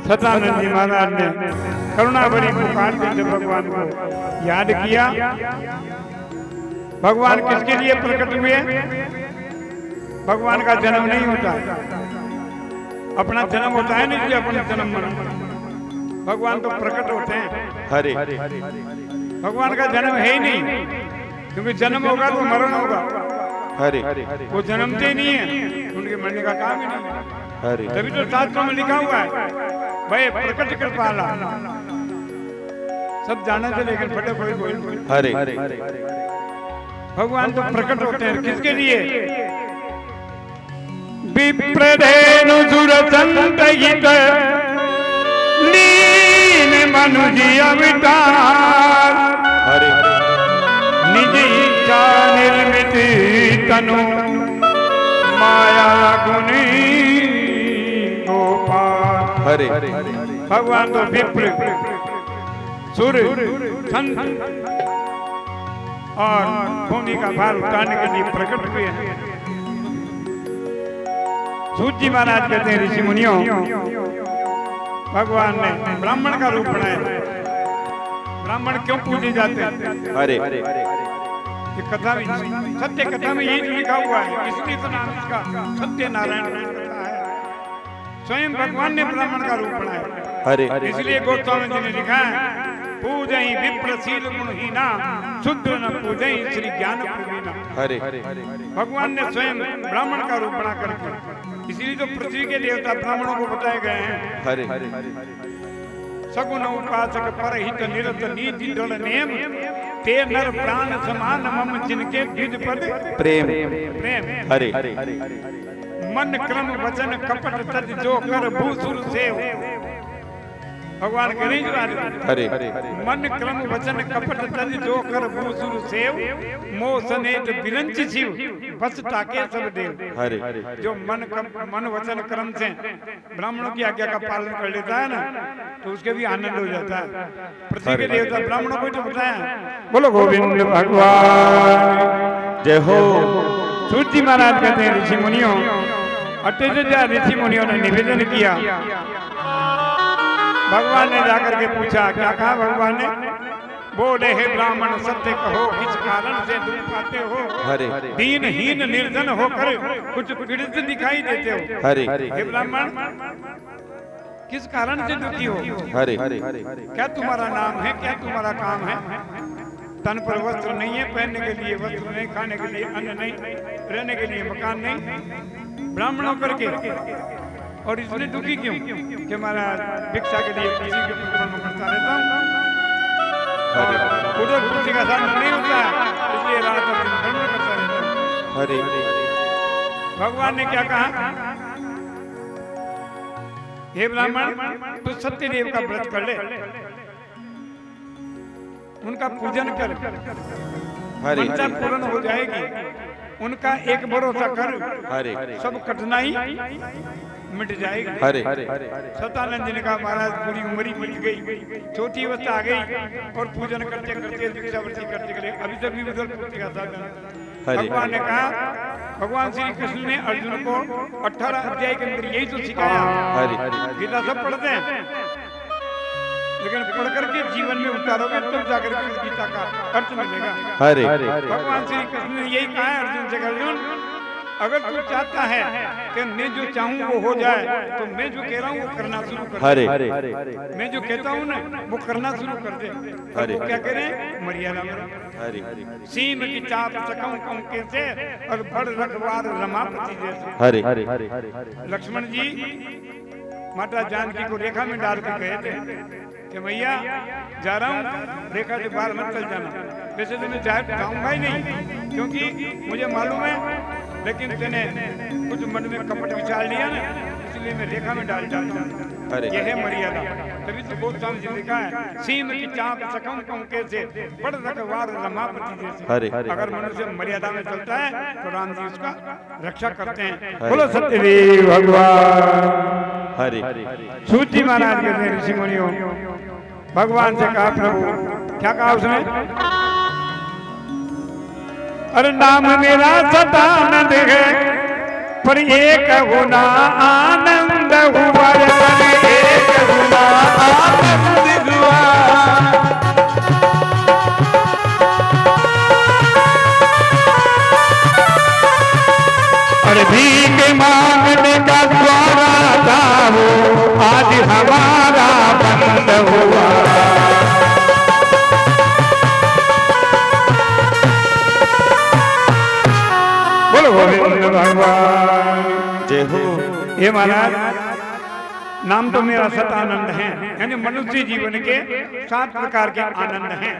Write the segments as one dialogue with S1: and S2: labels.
S1: सतानंद जी महाराज ने करुणा भरी पुकार से जब भगवान को याद किया। भगवान किसके लिए प्रकट हुए? भगवान का जन्म नहीं होता, अपना जन्म होता है नहीं, अपना जन्म मरण। भगवान तो प्रकट होते हैं।
S2: हरे
S1: भगवान का जन्म है ही नहीं, क्योंकि जन्म होगा तो मरण होगा।
S2: हरे
S1: वो जन्मते नहीं है, उनके मरने का काम ही नहीं।
S2: हरे
S1: तभी तो शास्त्रों में लिखा हुआ है भाई प्रकट कृपाला। सब जाना थे लेकिन फटाफट बोल।
S2: हरे
S1: भगवान तो प्रकट होते हैं किसके लिए? विप्रधेनु सुरसंतहित लीन मनुजी अवतार।
S2: हरे
S1: निज इच्छा निर्मित तनु माया गुणी गोपाल।
S2: हरे
S1: भगवान तो विप्र सुर संत और भूमि का भार उतारने के लिए प्रकट हुए हैं। सूत जी महाराज कहते हैं ऋषि मुनियों, भगवान ने ब्राह्मण का रूप बनाया। ब्राह्मण क्यों पूजे जाते हैं?
S2: हरे
S1: ये कथा में, सत्य कथा में यही लिखा हुआ है, इसलिए तो नाम इसका सत्य नारायण कथा है। स्वयं भगवान ने ब्राह्मण का रूप बनाया।
S2: हरे
S1: इसलिए गोस्वामी जी ने लिखा है पूजहि विप्रशील गुणहीना शुद्र न पूजहि श्री ज्ञान प्रवीणा।
S2: हरे
S1: भगवान ने स्वयं ब्राह्मण का रूप बना करके, इसीलिए तो पृथ्वी के देवता ब्राह्मणों को बताए गए हैं।
S2: हरे
S1: सगुण उपासक परहित निरत नीति दृढ़ नेम ते नर प्राण समान मम जिनके द्विज पद
S2: प्रेम
S1: प्रेम।
S2: हरे
S1: मन क्रम वचन कपट तज जो कर भूसुर सेव। भगवान के नहीं
S2: हरे
S1: मन क्रम वचन कपट तज जो कर भूसुर सेव। मोह सनेत बिरंच शिव बस ताके सब देव।
S2: हरे
S1: जो मन वचन क्रम से ब्राह्मणों की आज्ञा का पालन कर लेता है ना, तो उसके भी आनंद हो जाता है। पृथ्वी के देवता ब्राह्मणों को तो बताया। बोलो गोविंद भगवान
S2: जय हो।
S1: सूत जी महाराज कहते हैं ऋषि मुनियों, 28,000 ऋषि मुनियों ने निवेदन किया। भगवान ने जाकर के पूछा, क्या कहा भगवान ने? बोले हे ब्राह्मण सत्य कहो, किस कारण से दुख पाते हो?
S2: हरे
S1: दीनहीन निर्धन होकर कुछ पीड़ित दिखाई देते हो।
S2: हरे
S1: हे ब्राह्मण किस कारण से दुखी हो?
S2: हरे
S1: क्या तुम्हारा नाम है? क्या तुम्हारा काम है? तन पर वस्त्र नहीं है, पहनने के लिए वस्त्र नहीं, खाने के लिए अन्न नहीं, रहने के लिए मकान नहीं, ब्राह्मणों करके। और इसलिए दुखी क्यों? कि हमारा भिक्षा के लिए किसी के ऊपर करता रहता हूँ, उधर किसी का सामना नहीं होता है, इसलिए रात और दिन धर्म करता रहता हूँ।
S2: हरे
S1: भगवान ने क्या कहा? हे ब्राह्मण तू सत्यदेव का व्रत कर ले, उनका पूजन कर, मंशा पूर्ण हो जाएगी। उनका एक भरोसा कर,
S2: हरे
S1: सब कठिनाई मिट जाएगी।
S2: हरे
S1: सतानंद जी ने कहा महाराज पूरी उम्र ही बीत गई, चौथी अवस्था आ गई और पूजन करते करते भिक्षावृत्ति करते करते अभी तक भी उधर पूर्ति का साधन। भगवान ने कहा, भगवान श्री कृष्ण ने अर्जुन को 18 अध्याय के अंदर यही तो सिखाया। गीता सब पढ़ते हैं, लेकिन पढ़ करके जीवन में उतारोगे तब जाकर के इस गीता का अर्थ मिलेगा।
S2: हरे
S1: भगवान श्री कृष्ण ने यही कहा है अर्जुन से, अर्जुन अगर तू चाहता है कि मैं जो चाहूँ वो हो जाए, तो मैं जो कह रहा हूँ वो करना शुरू कर दे।
S2: हरे
S1: मैं जो कहता हूँ ना वो करना शुरू कर दे।
S2: हरे
S1: क्या करें? मर्यादा में।
S2: हरे
S1: सीम की चाप सकम कंके से और बड़ रखवार रमापति जैसे।
S2: हरे
S1: लक्ष्मण जी माता जानकी को रेखा में डाल के गए थे कि मैया जा रहा हूँ, रेखा के बाहर मत चल जाना। वैसे तो मैं जाऊंगा ही नहीं, क्योंकि मुझे मालूम है, लेकिन तेने कुछ मन में कपट विचार लिया ना, इसलिए मैं रेखा में डाल जाता हूँ। यह है मर्यादा। तभी तो बहुत साम जी लिखा है, सीम की चाप सकम कंके से बड़ रखवार रमापति जैसे। अगर मनुष्य मर्यादा में चलता है तो राम जी उसका रक्षा करते हैं। बोलो सत्यदेव भगवान।
S2: हरे
S1: सूत जी महाराज कहते हैं ऋषि मुनियों, भगवान से कहा प्रभु, क्या कहा उसने? अरे नाम मेरा सतानंद है, पर एक होना आनंद हुआ, एक आज हमारा बंद हुआ। बोलो गोविंद भगवान
S2: जय हो।
S1: ये महाराज नाम तो मेरा सतानंद है, यानी मनुष्य जीवन के 7 प्रकार के आनंद हैं।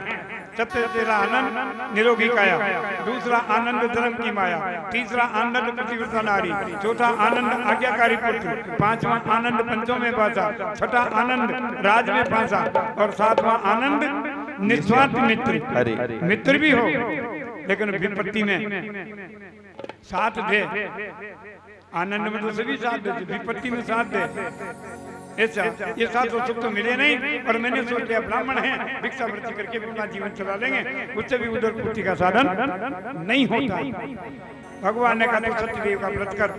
S1: सबसे पहला आनंद निरोगी काया, दूसरा आनंद धर्म की माया, तीसरा आनंद प्रतिव्रता नारी, चौथा आनंद आज्ञाकारी पुत्र, पांचवा आनंद पंचों में बासा, छठा आनंद राज में फांसा और सातवां आनंद निस्वार्थ मित्र। मित्र भी हो लेकिन विपत्ति में साथ दे। आनंद में तो सभी साथ दे, विपत्ति में साथ दे। ऐसा ये साथ तो सुख तो मिले नहीं, और मैंने सोच लिया ब्राह्मण है भिक्षा वृत्ति करके अपना जीवन चला लेंगे, उससे भी उधर पूर्ति का साधन नहीं होता। भगवान ने कहा तो सत्यदेव का व्रत कर,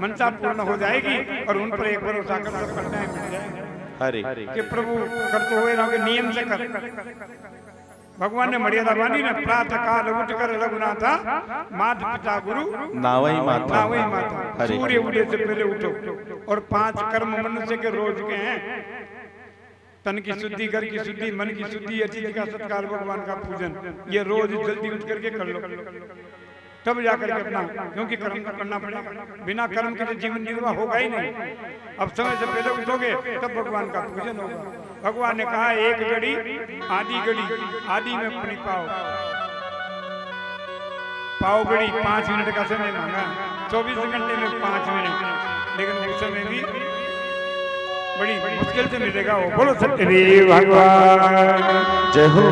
S1: मनसा पूर्ण हो जाएगी और उन पर एक भरोसा कर सब करना है मिल जाएगा। कि प्रभु करते हुए रहोगे नियम से कर। भगवान ने मर्यादा बांधी ना, प्रातः काल उठ कर रघुनाथा माता पिता गुरु
S2: नावई माता।
S1: सूर्य उदय से पहले उठो। और 5 कर्म मनुष्य के रोज के हैं, तन की शुद्धि, घर की शुद्धि, मन की शुद्धि, अतिथि का सत्कार, भगवान का पूजन, ये रोज जल्दी उठ करके कर लो, तब जाकर के अपना, क्योंकि कर्म का करना पड़ेगा। बिना कर्म के तो जीवन निर्वाह होगा ही नहीं। अब समय से पहले उठोगे तब भगवान का पूजन होगा। भगवान ने कहा एक घड़ी आधी घड़ी, आधी में अपनी पाव घड़ी 5 मिनट का समय मांगा, 24 घंटे में 5 मिनट, लेकिन उस समय भी बड़ी मुश्किल से मिलेगा वो। बोलो सत्यदेव भगवान
S2: जय हो।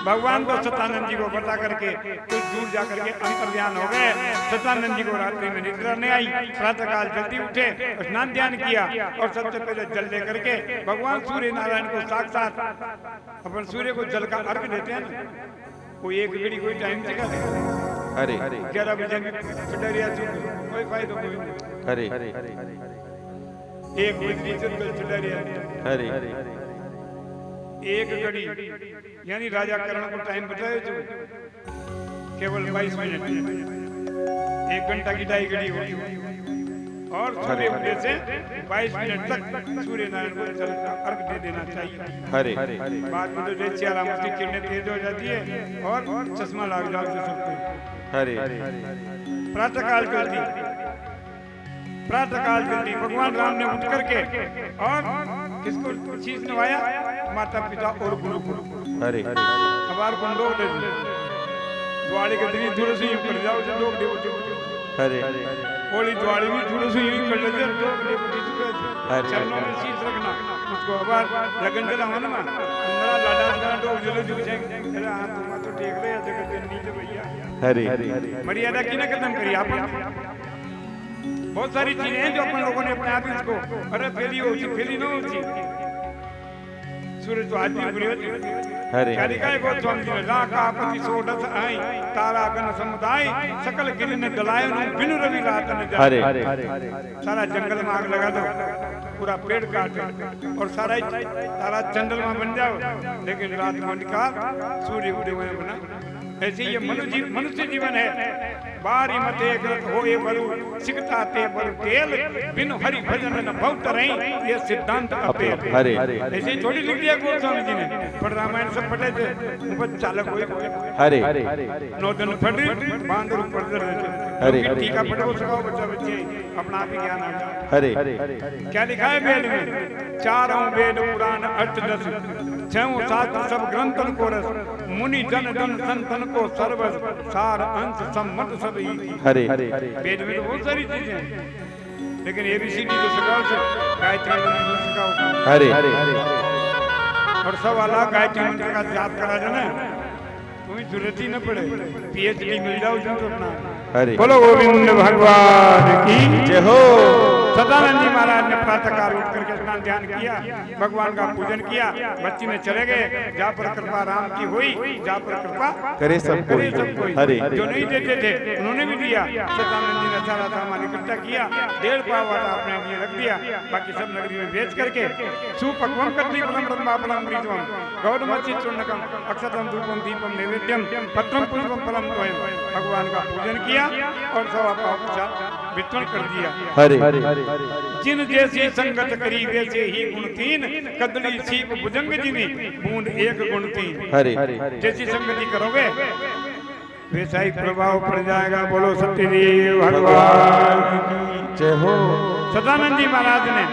S1: भगवान को सतानंद जी को बता करके कुछ दूर जाकर के अंतर्ध्यान हो गए। सतानंद जी को रात्रि में निद्रा नहीं आई, प्रातःकाल जल्दी उठे, स्नान ध्यान किया और सबसे पहले जल लेकर के भगवान सूर्य नारायण को साक्षात, अपन सूर्य को जल का अर्घ देते हैं ना, कोई एक घड़ी कोई टाइम से कर 11 बजे चुडरिया कोई फायदा कोई नहीं। एक चुडरिया एक घड़ी, यानी राजा करण को टाइम बताए जो केवल 22 मिनट, 1 घंटा की 2.5 घड़ी होगी। और सूर्य उदय से 22 मिनट तक सूर्य नारायण को जल का अर्घ दे देना चाहिए। बाद में तो जैसे आराम की किरणें तेज हो जाती है और चश्मा लग जाता सबको। प्रातःकाल जल्दी भगवान राम ने उठ करके और किसको शीश नवाया, माता पिता और गुरु को। अबार कुंडो द्वाड़ी के दिन दूर से यूं कर जाओ जो लोग देवो होली द्वाड़ी भी दूर से यूं कर लेते हैं, लोग देवो चरणों में शीश रखना उसको। अबार लगन जला होना ना अंदर लाडा का लोग जलो झुक जाएंगे, अरे हाथ तो टेक ले जगत नीचे भैया। मर्यादा की ना खत्म करिए आप। बहुत सारी चीजें हैं जो अपन लोगों ने अपने आप ही इसको, अरे फेली न होती सूर्य तो आज भी बुरी होती है। राकापति सोडस आई तारा गण समुदाय सकल गिर ने गलाय बिनु रवि रात न जाए। सारा जंगल में आग लगा दो, पूरा पेड़ काट और सारा तारा चंद्रमा बन जाओ, लेकिन रात को निकाल सूर्य उदय में बना। ऐसे ये मनुष्य जीवन है। बारी मते ग्रत होए बरु सिकता ते बरु तेल बिनु हरि भजन न भौत रही, ये सिद्धांत अपेल। ऐसे थोड़ी लिख दिया गोस्वामी जी ने, पर रामायण सब पढ़े थे ऊपर चालक हुए नौदन फट बांदर ऊपर रहते टीका पढ़ो सकाओ बच्चा बच्चे अपना आप ही ज्ञान आ जाए। क्या लिखा है वेद में? 4 वेद पुराण 8-10 6 शास्त्र सब ग्रंथन को रस मुनि जन जन संतन को सर्वस सार अंश सम्मत सब ही। वेद में तो बहुत सारी चीजें हैं, लेकिन एबीसीडी जो सिखाओ से गायत्री मंत्र सिखाओ और सब अलग गायत्री मंत्र का जाप करा देना, कोई जरूरत ही न पड़े, पीएचडी मिल जाओ जो तो अपना। बोलो गोविंद भगवान की जय हो। सदानंद जी महाराज ने प्रातःकाल उठ करके स्नान ध्यान किया, भगवान का पूजन किया, बच्ची में चले गए। जा पर कृपा राम की हुई, जा पर कृपा
S2: करे सब कोई।
S1: जो नहीं देते थे उन्होंने भी दिया। सदानंद जी ने सारा सामान इकट्ठा किया, 1.5 पाव वाला अपने लिए रख दिया, बाकी सब नगरी में बेच करके सुपक्वम कदलीफलम ब्रह्माफलम प्रीतम गौरमचि चूर्णकम अक्षतम धूपम दीपम नैवेद्यम पत्रम पुष्पम फलम तोयम। भगवान का पूजन किया और 1.25 पाव वितरण कर दिया।
S2: हरे
S1: जिन जैसी संगत करी वैसे ही गुण तीन, कदली सीप भुजंग जिनी बूंद एक गुण तीन।
S2: हरे
S1: जैसी संगति करोगे वैसा ही प्रभाव पड़ जाएगा। बोलो सत्यदेव भगवान की
S2: जय हो।
S1: सदानंद जी महाराज ने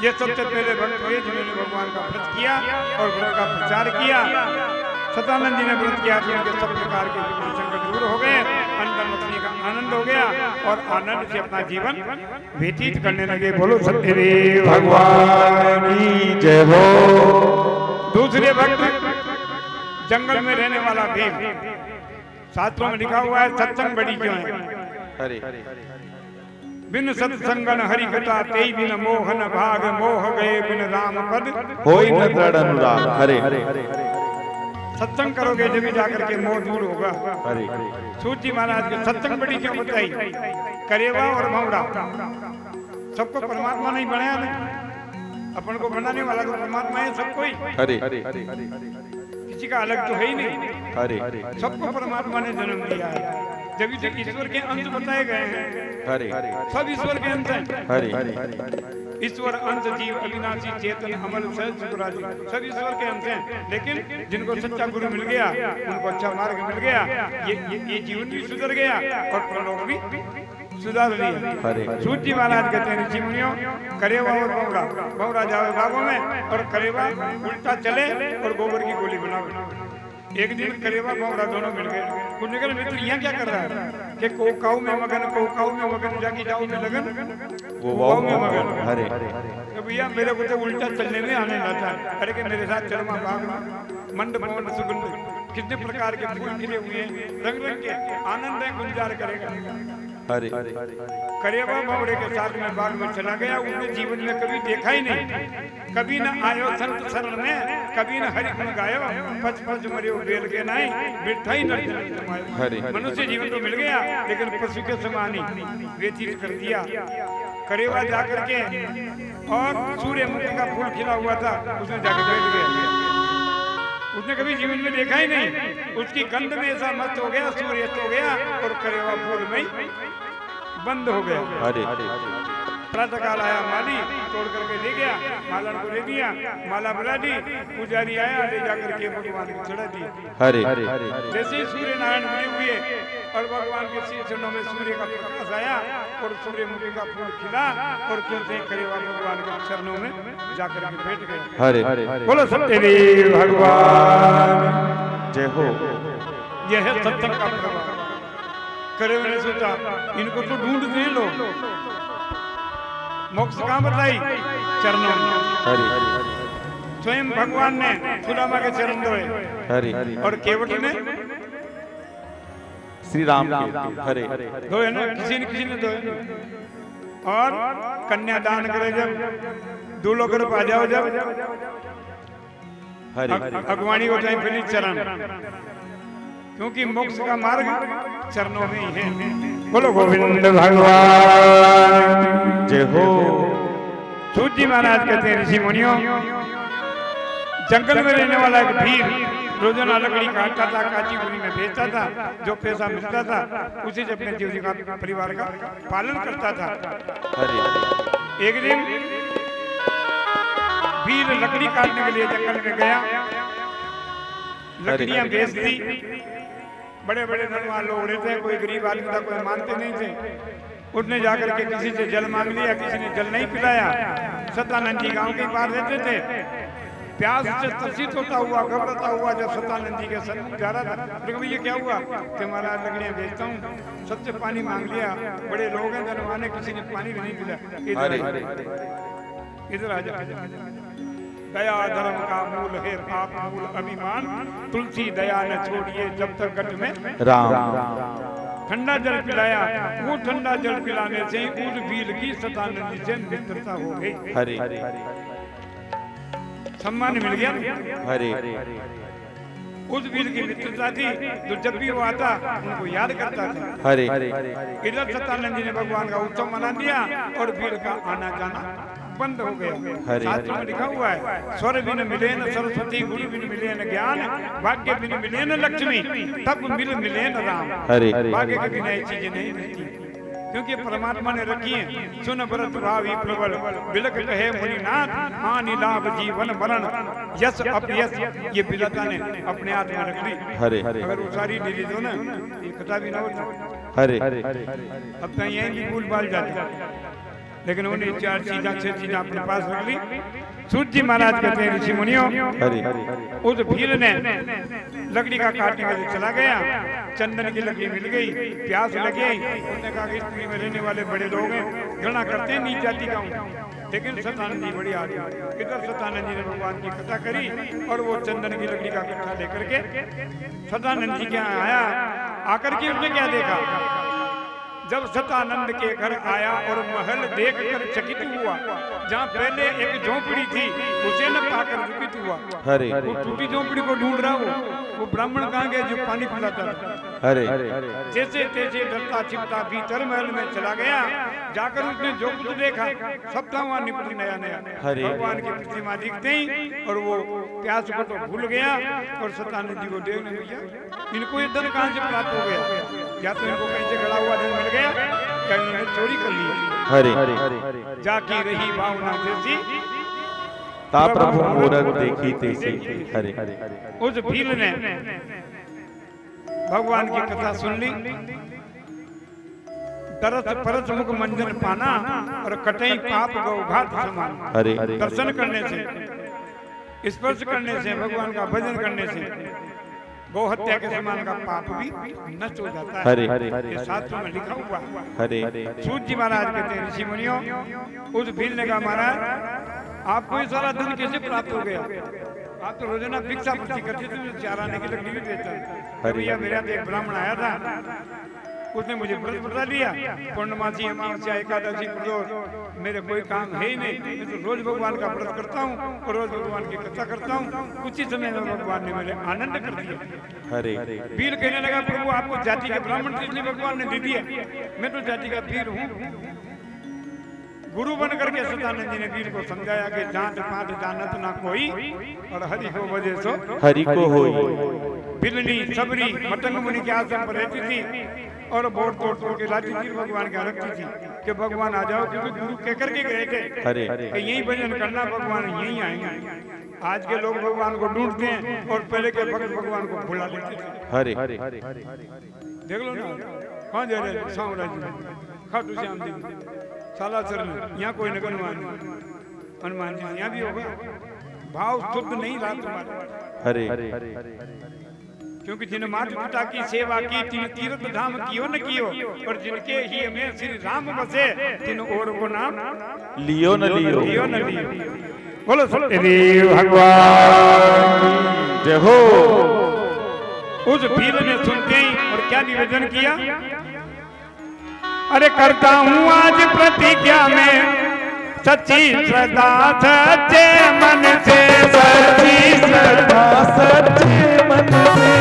S1: ये सबसे पहले भक्त हुए जिन्होंने भगवान का व्रत किया और व्रत का प्रचार किया। सदानंद जी ने व्रत किया तो उनके सब प्रकार के संकट दूर हो गए, अंदर मछली का आनंद हो गया और आनंद से अपना जीवन व्यतीत करने लगे। बोलो सत्यदेव
S2: भगवान की जय हो।
S1: दूसरे भक्त जंगल में रहने वाला भीम, शास्त्रों में लिखा हुआ है सत्संग बड़ी क्यों है।
S2: हरे
S1: बिन सत्संगन हरि कथा तेई बिन मोहन भाग, मोह गए बिन राम पद
S2: होई न दृढ़ अनुराग। हरे
S1: सत्संग करोगे जब जाकर के मोह दूर होगा।
S2: हरे
S1: सूत जी महाराज के सत्संग बड़ी क्यों बताई। करेवा और भौरा सबको परमात्मा नहीं बनाया ना, अपन को बनाने वाला तो परमात्मा है सबको ही।
S2: हरे
S1: किसी का अलग तो है ही नहीं।
S2: हरे
S1: सबको परमात्मा ने जन्म दिया है। जब तक ईश्वर के अंश बताए गए हैं,
S2: हरे
S1: सब ईश्वर के अंश हैं।
S2: हरे
S1: ईश्वर अंश जीव अविनाशी चेतन अमल सहज सुराजी सब ईश्वर के अंश हैं। लेकिन जिनको सच्चा गुरु मिल गया, उनको अच्छा मार्ग मिल गया, ये जीवन भी सुधर गया और प्रलोक भी सुधार लिया। सूत जी महाराज कहते हैं ऋषि मुनियों, करेवा और भौरा, भौरा जावे बागों में और करेवा उल्टा चले और गोबर की गोली बना। एक दिन करेवा भौरा दोनों मिल गए। कुछ निकल मित्र यहाँ क्या कर रहा है कि कोकाऊ में मगन, कोकाऊ में मगन, जाकी जाओ में लगन वो वाव में मगन।
S2: हरे
S1: तो भैया मेरे को तो उल्टा चलने में आने लगा था। अरे कि मेरे साथ चरमा बाग मंड पवन सुगंध कितने प्रकार के फूल खिले हुए हैं, रंग रंग के, आनंद है गुंजार करेगा।
S2: हरे
S1: करेवा भौरे के साथ में बाग में चला गया। उसने जीवन में कभी देखा ही नहीं, कभी न आयो संत शरण में, कभी न हरि गुण गायो, पच पच मरियो बेल के नहीं, बिरथा ही नहीं। मनुष्य जीवन तो मिल गया लेकिन पशु के समान ही व्यतीत कर दिया। करेवा जाकर के और सूर्यमुखी का फूल खिला हुआ था, उसने जाकर बैठ गया। उसने कभी जीवन में देखा ही नहीं। उसकी गंध में ऐसा मस्त हो गया, सूर्यास्त हो गया और करेवा फूल में बंद हो गया।
S2: हरे
S1: प्रातः काल आया माली, तोड़ करके ले गया, माला को ले दिया, माला बना दी, पुजारी आया, ले जाकर के भगवान को चढ़ा दिया।
S2: हरे
S1: जैसे ही सूर्य नारायण बने हुए और भगवान के चरणों में सूर्य का प्रकाश आया और सूर्यमुखी का फूल खिला और खिलते करेवा भगवान के चरणों में जाकर के बैठ गए।
S2: हरे
S1: बोलो सत्यदेव भगवान
S2: जय हो।
S1: यह है सत्संग का प्रभाव। करेवा ने सोचा इनको तो ढूंढते हैं लोग, मोक्ष कहाँ बताई, चरणों में। स्वयं भगवान ने सुदामा के चरण धोए।
S2: हरे
S1: और केवट ने
S2: श्री राम के। हरे
S1: धोए ना, किसी ने धोए। और कन्यादान करे जब, दूल्हों गर्भ आ जाओ जब, अगवानी हो जाए फिर चरण, क्योंकि मोक्ष का मार्ग चरणों में ही है। बोलो गोविंद भगवान
S2: जय हो।
S1: सूत जी महाराज कहते हैं ऋषि मुनियों, जंगल में रहने वाला एक भीर रोजाना लकड़ी काटता था, काची गुनी में बेचता था, जो पैसा मिलता था उसी से अपने जीविका परिवार का पालन करता था। एक दिन भीर लकड़ी काटने के लिए जंगल में गया, लकड़ियां बेच दी। बड़े बड़े धनवान लोग रहते हैं, कोई गरीब आदमी था, कोई मानते नहीं थे। उसने जाकर के किसी से जल मांग लिया, किसी ने जल नहीं पिलाया। सतानंद जी गांव के पार रहते थे। प्यास से त्रसित होता हुआ, घबराता हुआ जब सतानंद जी के सन्मुख जा रहा था, तो ये क्या हुआ कि महाराज लकड़ियां बेचता हूँ, सबसे पानी मांग लिया, बड़े लोग हैं धनवान, किसी ने पानी भी नहीं पिला। इधर आ जा। दया धर्म का मूल है पाप मूल अभिमान, तुलसी दया न छोड़िए जब तक गट में
S2: राम।
S1: ठंडा जल पिलाया, वो ठंडा जल पिलाने से उस भील की सतानंद जी से मित्रता हो गई।
S2: हरे
S1: सम्मान मिल गया।
S2: हरे
S1: उस भील की मित्रता थी, तो जब भी वो आता उनको याद करता था।
S2: हरे
S1: इधर सतानंद जी ने भगवान का उत्सव मना दिया और भील का आना जाना बंद हो गया। शास्त्र में लिखा हुआ है, स्वर बिन मिले न सरस्वती, गुरु बिन मिले न ज्ञान, भाग्य बिन मिले न लक्ष्मी, तब मिले न राम। भाग्य के बिना ये चीजें नहीं मिलती। क्योंकि परमात्मा ने रखी है। सुन भरत भावी प्रबल बिलक कहे मुनिनाथ, हानि लाभ जीवन मरण यश अपयश, ये बिलता ने अपने हाथ में रख ली।
S2: हरे
S1: अगर वो सारी ले ली तो ना ये कथा भी ना होती।
S2: हरे
S1: अब तो यहीं भी भूल भाल जाते, लेकिन उन्हें 4 चीजें 6 चीजें अपने पास रख ली। सूत जी महाराज कहते हैं ऋषि मुनियों, उस भील ने लकड़ी का काटने के लिए चला गया, चंदन की लकड़ी मिल गई, प्यास लगी, उसने कहा कि स्त्री में रहने वाले बड़े लोग हैं, घृणा करते हैं नीच जाति का हूँ। लेकिन सतानंद जी बड़ी आदमी, इधर सतानंद जी ने भगवान की कथा करी और वो चंदन की लकड़ी का कट्ठा लेकर के सतानंद जी के यहाँ आया। आकर के उसने क्या देखा, जब सतानंद के घर आया और महल देखकर चकित हुआ, जहाँ पहले एक झोंपड़ी थी उसे न पाकर दुखित हुआ।
S2: हरे
S1: वो टूटी झोंपड़ी को ढूंढ रहा वो ब्राह्मण कहाँ गया जो पानी पिलाता था।
S2: हरे
S1: जैसे तैसे डरता छिपता भीतर महल में चला गया, जाकर उसने जो कुछ देखा सब था वहाँ निपटी नया नया। भगवान की प्रतिमा दिखते ही और वो प्यास को तो भूल गया और सतानंद जी को देखने भैया इनको ये धन कहाँ से प्राप्त हो गया, या तो इनको कहीं से गड़ा हुआ धन मिल गया या इन्होंने चोरी कर ली।
S2: हरे
S1: जाकी रही भावना जैसी
S2: ता प्रभु मूरत देखी तैसी। हरे
S1: उस भील ने भगवान की कथा सुन ली, तरस परस मुख मंजन पाना और कटई पाप गौघात समान।
S2: हरे
S1: दर्शन करने से, स्पर्श करने से, भगवान का भजन करने से गौ हत्या के समान का पाप भी नष्ट हो जाता है।
S2: हरे
S1: ये शास्त्र में लिखा हुआ है।
S2: हरे
S1: सूत जी महाराज कहते हैं ऋषि मुनियों, उस भील ने कहा महाराज आपको ये सारा धन कैसे प्राप्त हो गया, आप तो रोजाना भिक्षा वृत्ति करते थे, चाराने की लकड़ी भी बेचता। भैया मेरे यहाँ एक ब्राह्मण आया था, उसने मुझे व्रत बता दिया, पूर्णमासी अमावस्या एकादशी प्रदोष मेरे कोई काम है ही नहीं, मैं तो रोज भगवान का व्रत करता हूँ और रोज भगवान की कथा करता हूँ। कुछ ही समय में भगवान ने मेरे आनंद कर दिया।
S2: हरे
S1: वीर कहने लगा प्रभु आपको जाति के ब्राह्मण थे इसलिए भगवान ने दे दिया, मैं तो जाति का वीर हूँ। गुरु बन करके सतानंद जी ने वीर को समझाया कि जात पात जानत ना कोई और हरि को वजह सो
S2: हरि को होई।
S1: बिलनी सबरी मतंग मुनि के आश्रम पर रहती थी और बोर्ड तोड़ तोड़ के लाती थी, भगवान के रखती थी कि भगवान आ जाओ, क्योंकि गुरु कह करके गए थे
S2: हरे
S1: कि यही भजन करना, भगवान यही आएंगे। आज के लोग भगवान को ढूंढते हैं और पहले के भक्त भगवान को भुला लेते थे।
S2: हरे
S1: देख लो ना कहाँ जा रहे साम्राज्य में, खाटू श्याम जी सालासर में, यहाँ कोई नगर हनुमान जी यहाँ भी होगा। भाव शुद्ध नहीं रहा तुम्हारा।
S2: हरे
S1: क्योंकि जिन माता पिता की सेवा की तिन तीर्थ धाम कियो न कियो, और जिनके ही में श्री राम बसे तिन और को नाम
S2: लियो न लियो।
S1: लियो न लियो। बोलो सत्यदेव भगवान
S2: जय हो।
S1: उस भील ने सुनते ही और क्या निवेदन किया, अरे करता हूँ आज प्रतिज्ञा में सच्ची श्रद्धा सच्चे मन से, सच्ची श्रद्धा सच्चे मन से।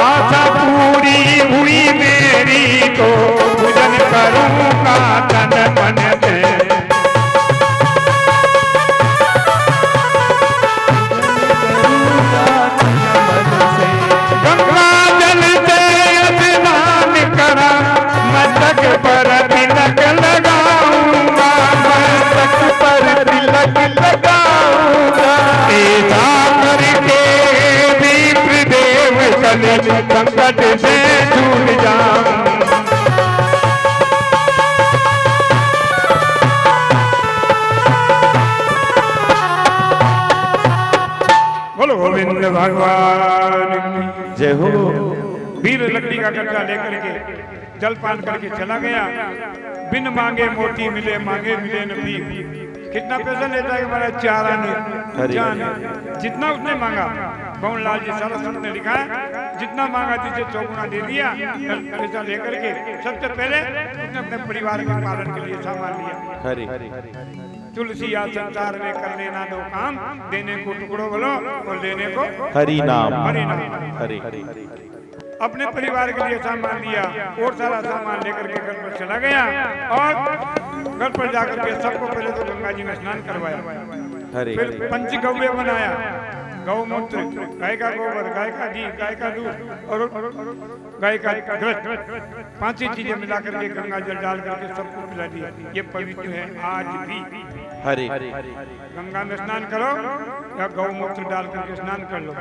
S1: आशा पूरी हुई मेरी तो पूजन करूँगा तन मन से। पर तिलक लगाऊंगा, मस्तक पर तिलक लगाऊंगा, ऐसा करके विप्रदेव कल संकट से छूट जाऊं। बोलो गोविंद भगवान
S2: जय हो।
S1: वीर लकड़ी का कट्टा लेकर के जलपान करके चला गया। बिन मांगे मोती मिले, मांगे मिले न भीख। कितना पैसा लेता है हमारा चारा ने जान, जितना उसने मांगा। पवन लाल जी सरस्वती ने लिखा है जितना मांगा जिसे चौगुना दे दिया। पैसा लेकर के सबसे पहले उसने अपने परिवार के पालन के लिए सामान लिया।
S2: हरे
S1: तुलसी या संसार में कर लेना दो काम, देने को टुकड़ों बोलो और लेने को
S2: हरि नाम।
S1: हरि नाम।
S2: हरे
S1: अपने परिवार के लिए सामान लिया और सारा सामान लेकर के घर पर चला गया और घर पर जाकर के सबको पहले तो गंगा जी में स्नान करवाया,
S2: हरे
S1: फिर पंचगव्य बनाया, गौमूत्र, गाय का गोबर, गाय का घी, गाय का दूध और गाय का घृत, 5 ही चीजें मिलाकर के गंगा जल डाल करके सबको पिला दिया। ये पवित्र है आज भी।
S2: हरे
S1: गंगा में स्नान करो या गौमूत्र डाल करके स्नान कर लो,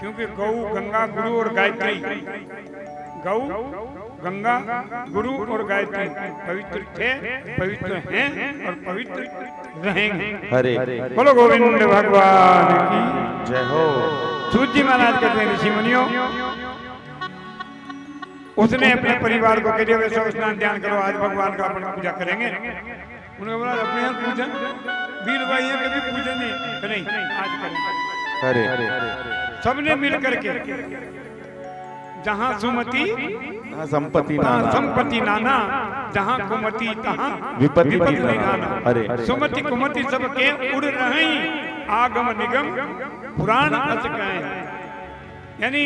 S1: क्योंकि गौ, गंगा, गुरु और गायत्री, गौ, गंगा, गुरु और गायत्री पवित्र थे, पवित्र हैं और पवित्र रहेंगे।
S2: हरे
S1: बोलो गोविंद भगवान की
S2: जय हो।
S1: सूत जी महाराज कहते हैं ऋषि मुनियों, उसने अपने परिवार को कह दिया वैसा स्नान ध्यान करो, आज भगवान का अपन पूजा करेंगे। उन्होंने बोला अपने यहाँ पूजन वीर भाई है, कभी पूजन नहीं, आज करेंगे।
S2: हरे
S1: सबने मिल करके जहाँ सुमति
S2: संपत्ति
S1: संपत्ति नाना, जहाँ कुमति तहाँ
S2: विपत्ति
S1: नाना।
S2: हरे
S1: सुमति कुमति सबके उड़ रहे, आगम निगम पुराण अस कहें। यानी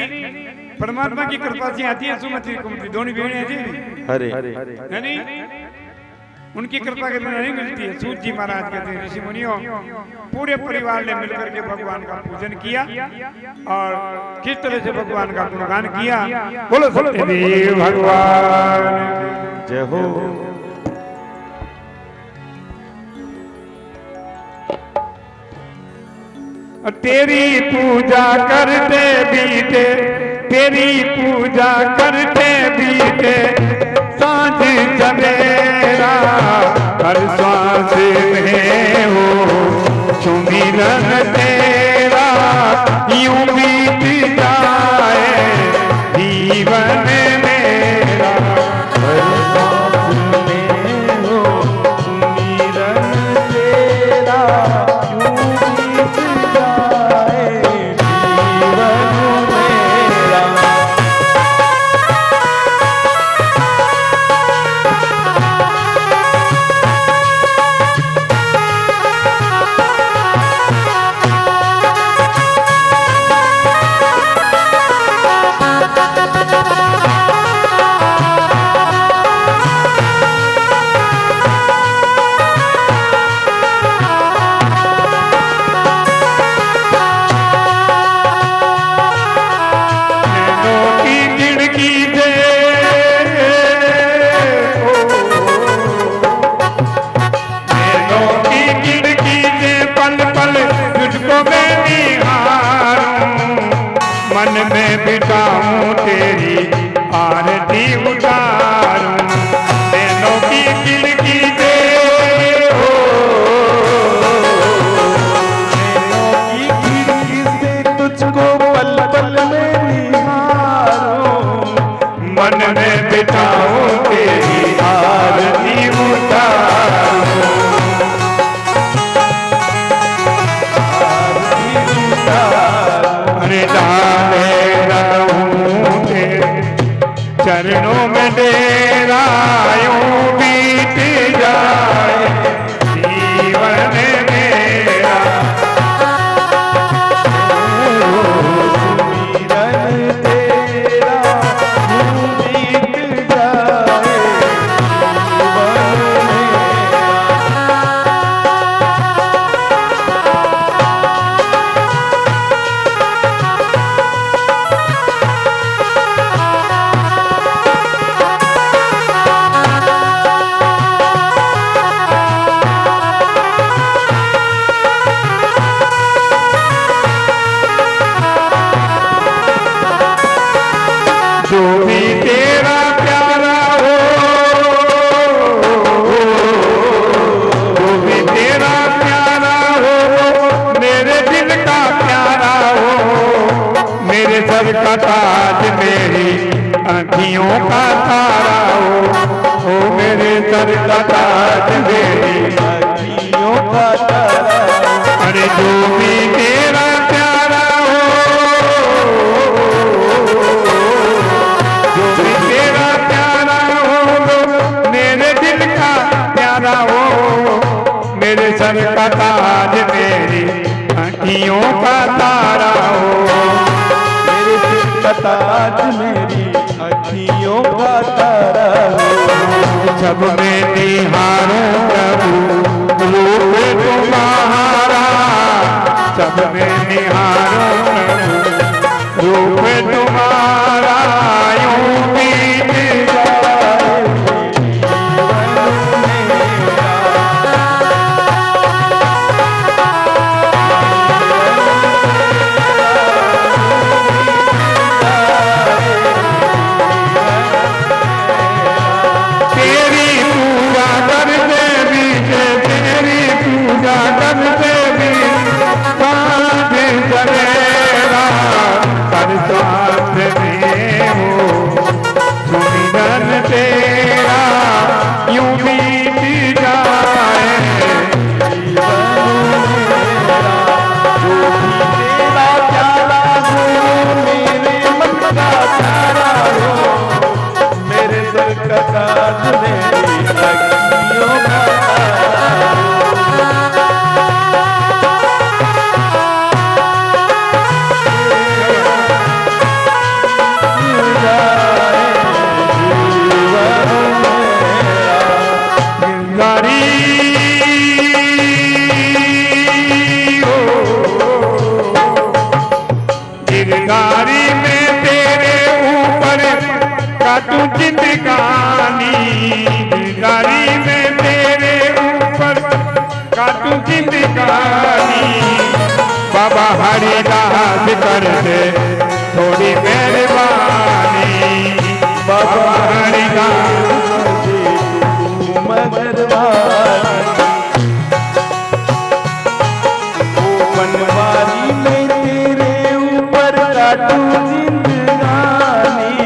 S1: परमात्मा की कृपा से आती है सुमति कुमति, दोनों बहनें हैं।
S2: हरे
S1: यानी उनकी कृपा के बिना नहीं मिलती है। सूत जी महाराज कहते हैं ऋषि मुनियों, पूरे परिवार ने मिलकर के भगवान का पूजन किया और किस तरह से भगवान का गुणगान किया। बोलो सत्यदेव भगवान
S2: जय हो।
S1: तेरी पूजा करते बीते, तेरी पूजा करते बीते सांझ सवेरा, हर श्वास में हो सुमिरन तेरा, यूं बीत जाए जीवन मेरा,
S2: हर श्वास में हो सुमिरन तेरा, यूं बीत जाए जीवन मेरा। मन में बिठाऊं तेरी आरती उतारूं, नैनों की खिड़की से हो, नैनों की खिड़की से तुझको पल पल में निहारूं,
S1: मन में बिठाऊं तेरी आरती उतारूं, अरे डाले रहूं तेरे चरणों में डेरा, यूं बीत जाए जीवन मेरा,
S2: सुमिरन तेरा, यूं बीत जाए जीवन मेरा।
S1: जो भी तेरा प्यारा हो, जो भी तेरा प्यारा हो, मेरे दिल का प्यारा हो, मेरे सर का ताज मेरी आँखियों का तारा हो, मेरे सर का ताज मेरी
S2: आँखियों का तारा,
S1: अरे जो भी तेरा प्यारा हो, जो भी तेरा प्यारा हो, मेरे दिल का प्यारा हो, मेरे सर का ताज मेरी आँखियों का तारा हो,
S2: मेरे सिर का ताज मेरी अखियों का तारा हो।
S1: सब में निहारूं प्रभु रूप तुम्हारा, सब जब मैं निहारूं रूप तुम्हारा यूं बीत जाए तेरी पूजा करते भी तेरी पूजा करते भी साथ चलेगा हर साथ में हो सुमिरन तेरा यूं बीत जाए
S2: तेरा प्यारा गुरु मेरे मन का प्यारा हो मेरे सर का ताज मेरी अखियों का तारा
S1: गिरगारी में तेरे ऊपर काटू जिंदगानी गिरगारी में तेरे ऊपर काटू जिंदगानी बाबा हरिदास कर दे थोड़ी मेहरबानी बाबा हरिदास
S2: बनवारी में तेरे ऊपर काटू जिंदगानी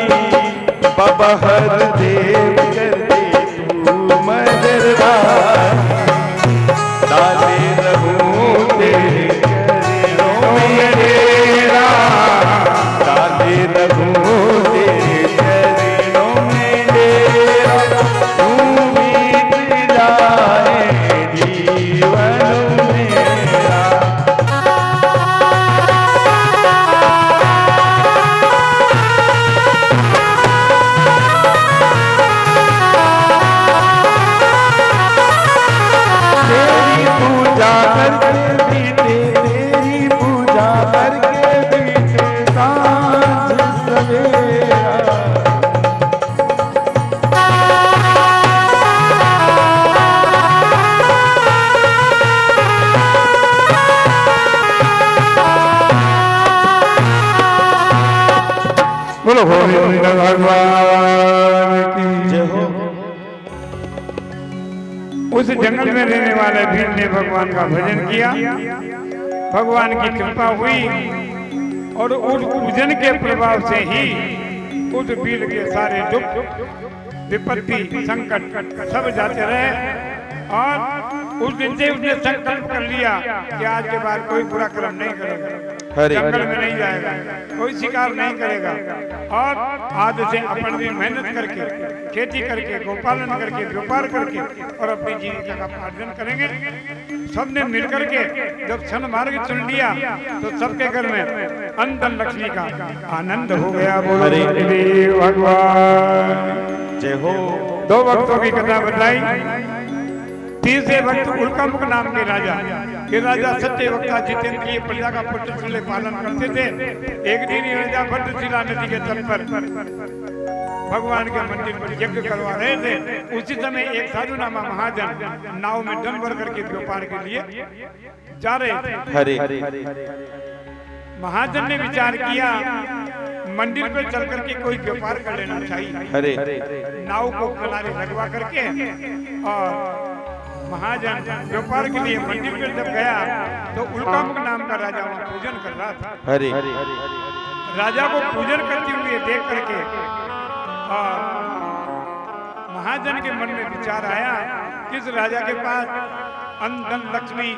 S2: बाबा हर देव कर दे तू मदरबानी डाले रहूं तेरे चरणों में तेरा डाले रहूं तेरे चरणों में तेरा तू बीत जाए जीवन मेरा तेरी पूजा करके बीते तेरी पूजा करके बीते सांझ सवेरा
S1: बोलो गोविंद भगवान की
S2: जय हो
S1: उस जंगल में रहने वाले भील ने भगवान का भजन किया भगवान की कृपा हुई और उस पूजन के प्रभाव से ही उस भील के सारे दुख विपत्ति संकट सब जाते रहे और उस दिन से उसने संकल्प कर लिया कि आज के बाद कोई बुरा कर्म नहीं करेगा जंगल में नहीं जाएगा कोई शिकार नहीं करेगा और आज से अपन भी मेहनत करके खेती करके गोपालन करके व्यापार करके और अपनी जीविका का उपार्जन करेंगे सबने मिलकर के जब सन मार्ग चुन लिया तो सबके घर में अन्न धन लक्ष्मी का आनंद हो गया बोलो देव भगवान
S2: जय हो
S1: दो भक्तों की कथा बताई तीसरे भक्त उल्कामुख नाम के राजा ये राजा सत्य वक्ता जितेंद्रिय प्रजा का पुत्र पालन करते थे एक दिन ये राजा भद्रशिला नदी के तट पर भगवान के मंदिर पर यज्ञ करवा रहे थे उसी समय एक साधु नामा महाजन नाव में डन भर करके व्यापार के लिए जा रहे थे महाजन ने विचार किया मंदिर पर चल करके कोई व्यापार कर लेना चाहिए नाव को किनारे लगवा करके और महाजन व्यापार के लिए मंदिर पर जब गया तो उल्कामुख नाम का राजा वहां पूजन कर रहा था राजा को पूजन करते हुए देख करके महाजन के मन में विचार आया किस राजा के पास अन्न धन लक्ष्मी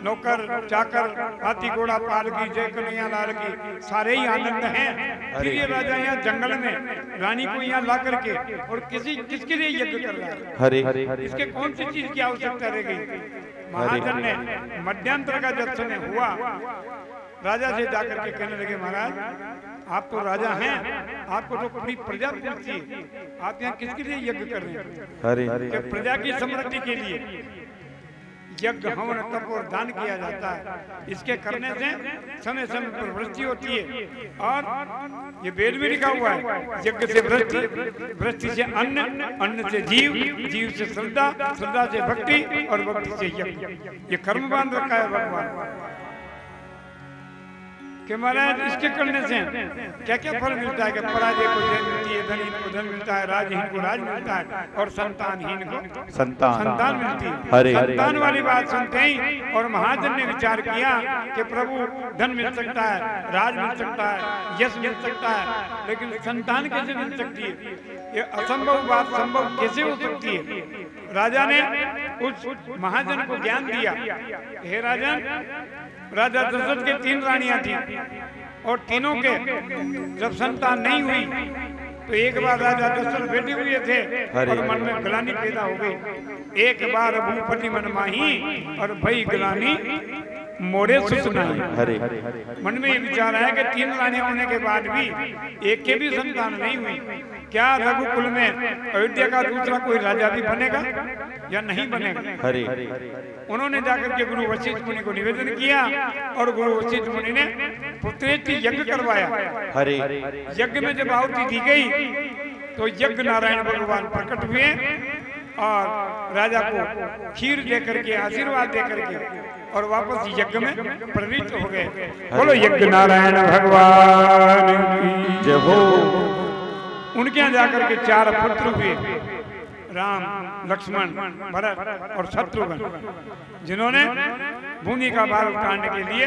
S1: नौकर चाकर हाथी घोड़ा पालकी जय कन्हैया लाल की सारे ही आनंद हैं फिर ये राजा यहाँ जंगल में रानी को यहाँ ला करके और किसके लिए यज्ञ कर रहा है इसके कौन सी चीज की आवश्यकता रह गई महाजन ने मध्यांतर का जब समय हुआ राजा से जाकर के कहने लगे महाराज आप तो राजा हैं आपको तो पूरी प्रजा पूछती है आप यहाँ किसके लिए यज्ञ कर रहे हैं प्रजा की समृद्धि के लिए यज्ञ हवन तप और दान किया जाता है। इसके करने से समय समय पर वृष्टि होती है और ये वेद में लिखा हुआ है, यज्ञ से वृष्टि, वृष्टि से अन्न, अन्न से जीव, जीव से श्रद्धा, श्रद्धा से भक्ति और भक्ति से यज्ञ। ये कर्म बांध रखा है भगवान कि महाराज इसके करने से क्या क्या फल मिलता है कि पराजय को जय मिलती है, धनहीन को धन मिलता है, राजहीन को राज मिलता है और संतानहीन को संतान मिलती है। संतान वाली बात सुनते ही और महाजन ने विचार किया कि प्रभु धन मिल सकता है, राज मिल सकता है, यश मिल सकता है, लेकिन संतान कैसे मिल सकती है? ये असंभव बात संभव कैसे हो सकती है? राजा ने उस महाजन को ज्ञान दिया, हे राजन, राजा दशरथ के 3 रानियां थी और तीनों के जब संतान नहीं हुई तो एक बार राजा दशरथ बैठे हुए थे और मन में ग्लानि पैदा हो गई। एक बार भूपति मन माही और भई ग्लानि मोरे सुसनाई। मन में ये विचार आया कि 3 रानियां होने के बाद भी एक के भी संतान नहीं हुई, क्या रघुकुल में अयोध्या का दूसरा कोई राजा भी बनेगा या नहीं बनेगा? उन्होंने जाकर के गुरु वशिष्ठ मुनि को निवेदन किया और गुरु वशिष्ठ मुनि ने पुत्रेष्टि यज्ञ करवाया। यज्ञ में जब आहुति दी गई तो यज्ञ नारायण भगवान प्रकट हुए और राजा को खीर देकर के आशीर्वाद देकर के और वापस यज्ञ में प्रवृत्त हो गए। बोलो यज्ञ नारायण भगवान की जय हो। उनके यहाँ जाकर के 4 पुत्र हुए, राम, लक्ष्मण, भरत और शत्रुघ्न, जिन्होंने भूमि का भार उठाने के लिए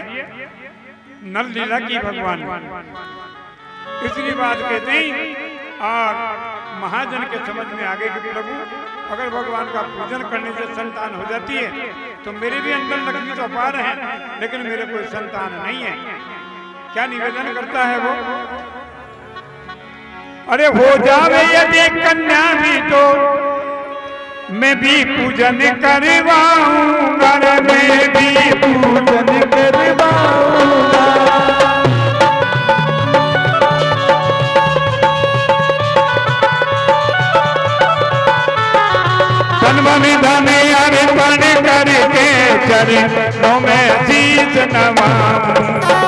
S1: नल लीला की भगवान। इसलिए बात कहते ही और महाजन के समझ में आ गए कि प्रभु अगर भगवान का पूजन करने से संतान हो जाती है तो मेरे भी अंदर लक्ष्मी तो अपार है, लेकिन मेरे कोई संतान नहीं है। क्या निवेदन करता है वो? अरे हो जावे यदि कन्या भी तो मैं भी पूजन करवाऊंगा, मैं भी पूजन करवाऊंगा। तन मन धन अर्पण करके चरणों में शीश नवाऊंगा।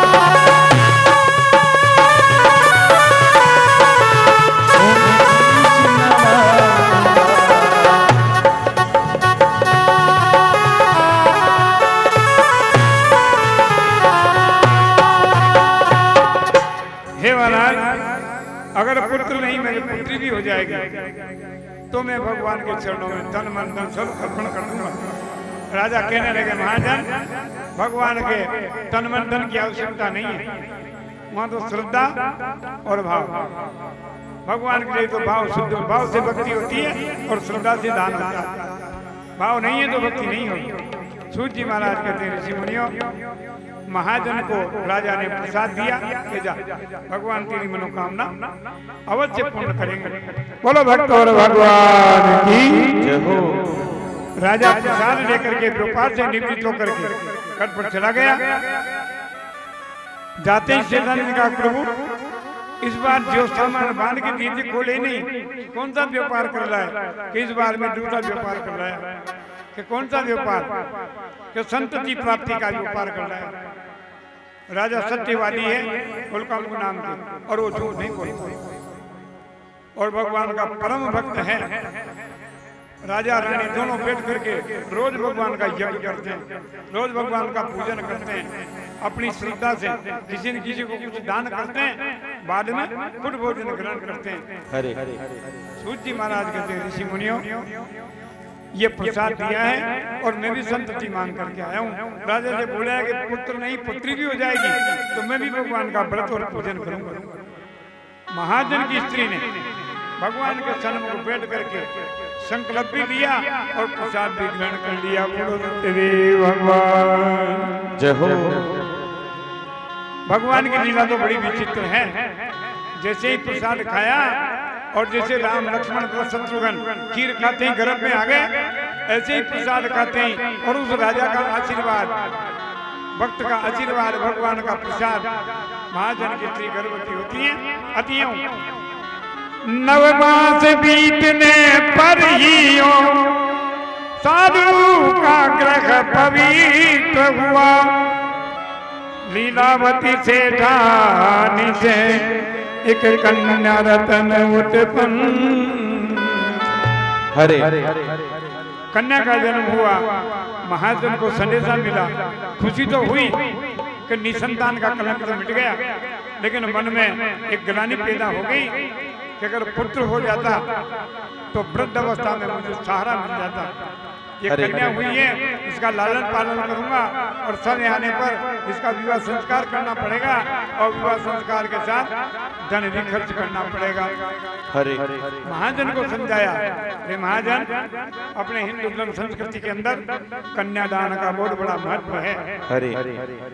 S1: अगर पुत्र नहीं मेरी पुत्री भी हो जाएगी तो मैं भगवान के चरणों में तन मन धन सब अर्पण कर दूंगा। राजा कहने लगे महाजन भगवान के तन मन धन की आवश्यकता नहीं है, वहां तो श्रद्धा और भाव। भगवान के लिए तो भाव शुद्ध, भाव से भक्ति होती है और श्रद्धा से दान होता है। भाव नहीं है तो भक्ति नहीं होगी। सूत जी महाराज कहते हैं ऋषि मुनियों, महाजन को राजा ने प्रसाद दिया कि जा भगवान तेरी मनोकामना अवश्य पूर्ण करेंगे। बोलो भक्त और भगवान की जय हो। राजा प्रसाद लेकर के व्यापार से निवृत्त होकर के कट पर चला गया। जाते ही शेषान ने कहा प्रभु इस बार जो सामान बांध के दीजिए खोले नहीं, कौन सा व्यापार कर रहा है कि इस बार में दूसरा व्यापार कर रहा है कि कौन सा व्यापार कि संतति प्राप्ति का व्यापार कर रहा है। राजा सत्यवादी है उल्काम को नाम के और वो झूठ नहीं बोलता और भगवान का परम भक्त है। राजा रानी दोनों बैठ करके रोज भगवान का यज्ञ करते हैं, रोज भगवान का पूजन करते हैं, अपनी श्रद्धा से किसी न किसी को कुछ दान करते हैं, बाद में खुद भोजन ग्रहण करते हैं। सूत जी महाराज कहते हैं ऋषि मुनियों ये प्रसाद दिया है और मैं भी संतति मांग करके आया हूँ। राजा से बोला है कि पुत्र नहीं पुत्री भी हो जाएगी तो मैं भी भगवान का व्रत और पूजन करूंगा। महाजन की स्त्री ने भगवान के सन्मुख बैठ करके संकल्प भी लिया और प्रसाद भी ग्रहण कर लिया। बोलो तेरे भगवान जय हो। भगवान की लीला तो बड़ी विचित्र है। जैसे ही प्रसाद खाया और जैसे राम लक्ष्मण और शत्रुघ्न खीर खाते ही गर्भ में आ गए, ऐसे ही प्रसाद खाते ही और उस राजा का आशीर्वाद, भक्त का आशीर्वाद, भगवान का प्रसाद, महाजन की स्त्री गर्भवती होती है। अतियों 9 मास बीतने पर ही साधु का ग्रह पवित्र हुआ, लीलावती से ठानी से एक कन्या रतन उत्पन्न।
S2: हरे
S1: कन्या का जन्म हुआ, महाजन को संदेशा मिला, खुशी तो हुई कि निसंतान का कलंक तो मिट गया, लेकिन मन में एक ग्लानि पैदा हो गई कि अगर पुत्र हो जाता तो वृद्ध अवस्था में मुझे सहारा मिल जाता। ये कन्या हुई है, इसका लालन पालन करूंगा और समय आने पर इसका विवाह संस्कार करना पड़ेगा और विवाह संस्कार के साथ धन भी खर्च करना पड़ेगा।
S2: हरे
S1: महाजन को समझाया, हे महाजन, अपने हिंदू धर्म संस्कृति के अंदर कन्यादान का बहुत बड़ा महत्व है।
S2: हरे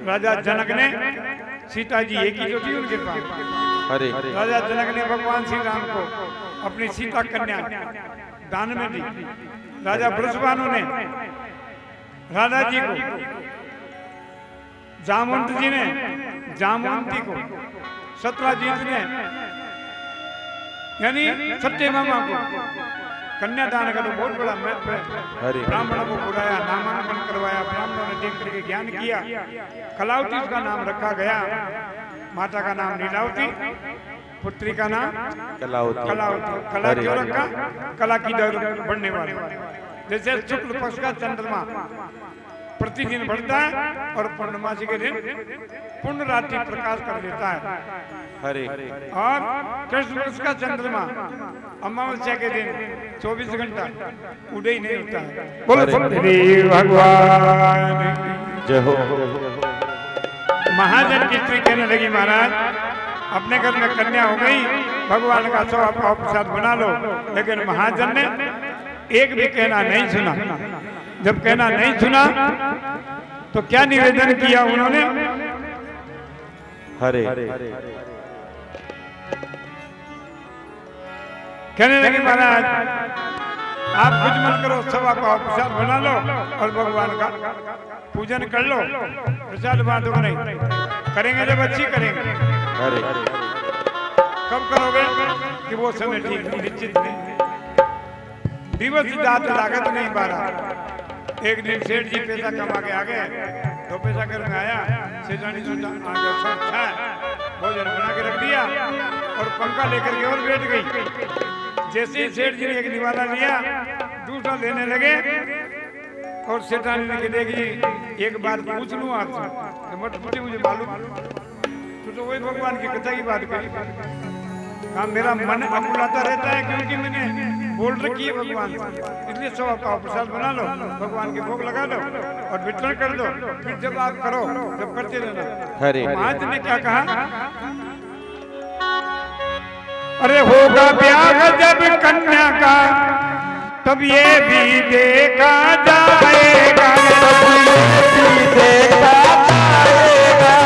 S1: राजा जनक ने, सीता जी एक ही तो थी उनके पास,
S2: हरे
S1: राजा जनक ने भगवान श्री राम को अपनी सीता कन्या दान में दी। राजा बृषभानु ने राधा जी को, जामवंत जी ने जामवंती को, सत्यजीत ने यानी सत्यभामा को कन्यादान का तो बहुत बड़ा महत्व है। ब्राह्मणों को बुलाया, नामांकन करवाया, ब्राह्मणों ने देख करके ज्ञान किया। कलावती उसका नाम रखा गया, माता का नाम लीलावती, पुत्री का नाम कलावती। कला क्यों रखा? कला की दर बढ़ने वाली। जैसे शुक्ल पक्ष का चंद्रमा प्रतिदिन बढ़ता है और पूर्णमासी के दिन पूर्ण रात्रि प्रकाश कर देता है।
S2: हरे
S1: और कृष्ण पक्ष का चंद्रमा अमावस्या के दिन 24 घंटा उदय नहीं होता है। बोलो श्री भगवान
S2: जय हो।
S1: महाजन की स्त्री कहने लगी, महाराज अपने घर में कन्या हो गई, भगवान का सौ प्रसाद बना लो। लेकिन महाजन ने एक भी कहना नहीं सुना। जब कहना नहीं सुना तो क्या निवेदन किया उन्होंने?
S2: हरे
S1: कहने लगे, महाराज आप कुछ मत करो, सवा पाव प्रसाद बना लो और भगवान का पूजन कर लो। प्रसाद बांटो नहीं, करेंगे जब अच्छी करेंगे।
S2: हरे
S1: कब करोगे? कि वो समय ठीक निश्चित नहीं, दिवस जात लागत नहीं बारा। एक दिन सेठ जी पैसा कमा के आ गए, दो पैसा घर में आया, सेठानी सोचा आज अच्छा है, भोजन बना के रख दिया और पंखा लेकर के और बैठ गई। जैसे ही सेठ जी ने एक निवाला लिया, दूसरा लेने लगे और सेठानी ने देखी, एक बात पूछ लूं आपसे, मत पूछे, मुझे मालूम तो वही भगवान की कथा की बात करी। हाँ, मेरा मन अकुलाता रहता है क्योंकि मैंने बोल रखी है भगवान, इसलिए सौ पाव प्रसाद बना लो, भगवान के भोग लगा दो और वितरण कर दो। फिर जब आप करो जब करते रहना। महाज ने क्या कहा? अरे होगा ब्याह जब कन्या का, तब ये भी देखा जाएगा, देखा जाएगा।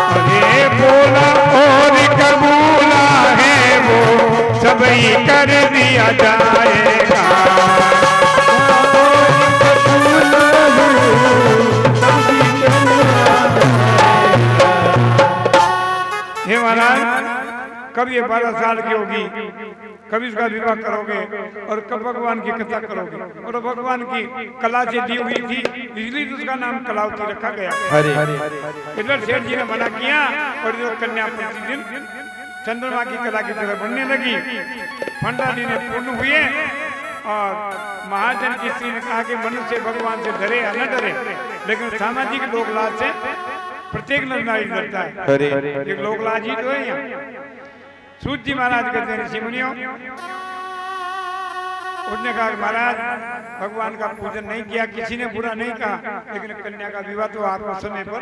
S1: अरे बोला और कबूला है वो सब ही कर दिया जाएगा। हे महाराज, कब ये 12 साल की होगी, कभी इसका विवाह करोगे और कब भगवान की कथा करोगे? और भगवान की कला से दी हुई थी, इसलिए तो उसका नाम कलावती रखा गया। इधर सेठ जी ने मना किया और जो कन्या प्रतिदिन चंद्रमा की कला की तरह बनने लगी। फंडा जी ने पूर्ण हुए और महाजन की स्त्री ने कहा कि मनुष्य भगवान से डरे या न डरे, लेकिन सामाजिक लोक लाज से प्रत्येक नर नारी डरता है। एक लोक लाज ही तो है यहाँ। सूत जी महाराज कहते हैं, ऋषि मुनियों, उसने कहा महाराज भगवान का पूजन नहीं किया, किसी ने बुरा नहीं कहा, लेकिन कन्या का विवाह तो आपको समय पर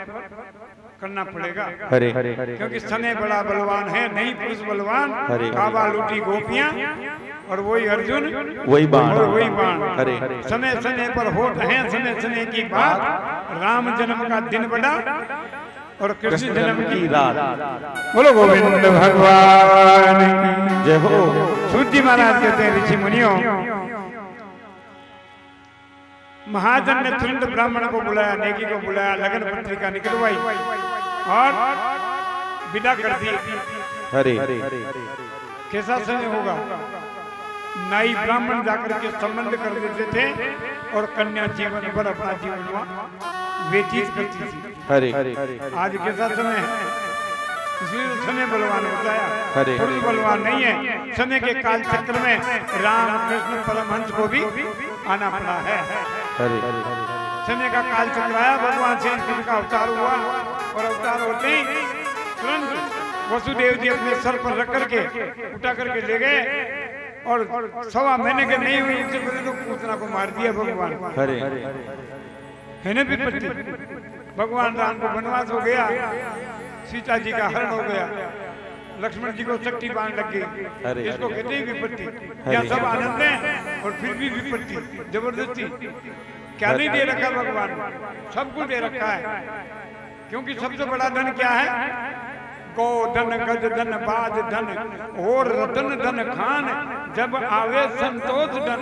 S1: करना पड़ेगा। क्योंकि समय बड़ा बलवान है, नहीं पुरुष बलवान। काबा लूटी गोपियां और वही अर्जुन
S2: वही बाण।
S1: समय समय पर होता है समय समय की बात। राम जन्म का दिन बड़ा और कृष्ण जन्म की रात। बोलो गोविंद भगवान की जय हो। सूत जी महाराज कहते हैं, ऋषि मुनियों, महाजन ने तुरंत ब्राह्मण को बुलाया, नेकी को बुलाया, लगन पत्रिका निकलवाई और विदा कर दी।
S2: हरे
S1: कैसा समय होगा? नाई ब्राह्मण जाकर के संबंध कर देते थे और कन्या जीवन भर अपना जीवन व्यतीत करती थी।
S2: हरे
S1: आज कैसा समय है? इसलिए समय बलवान होता है, पुरुष बलवान नहीं है। समय के काल चक्र में राम कृष्ण परमहंस को भी आना पड़ा है। समय का काल चक्र आया, भगवान श्री कृष्ण का अवतार हुआ और अवतार होते ही तुरंत वसुदेव जी अपने सर पर रख करके उठा करके ले गए और 1.25 महीने के नहीं हुई उससे पहले तो पूतना को मार दिया भगवान। है ना विपत्ति? भगवान राम को वनवास हो गया, सीता जी का हरण हो गया, लक्ष्मण जी को शक्ति बाण लग गई। इसको कहते हैं विपत्ति। यहाँ सब आनंद है और फिर भी विपत्ति, जबरदस्ती। क्या नहीं दे रखा भगवान? सब कुछ दे रखा है, क्योंकि सबसे बड़ा धन क्या है? गो धन, गज धन, बाज धन और रतन धन खान, जब आवे संतोष धन,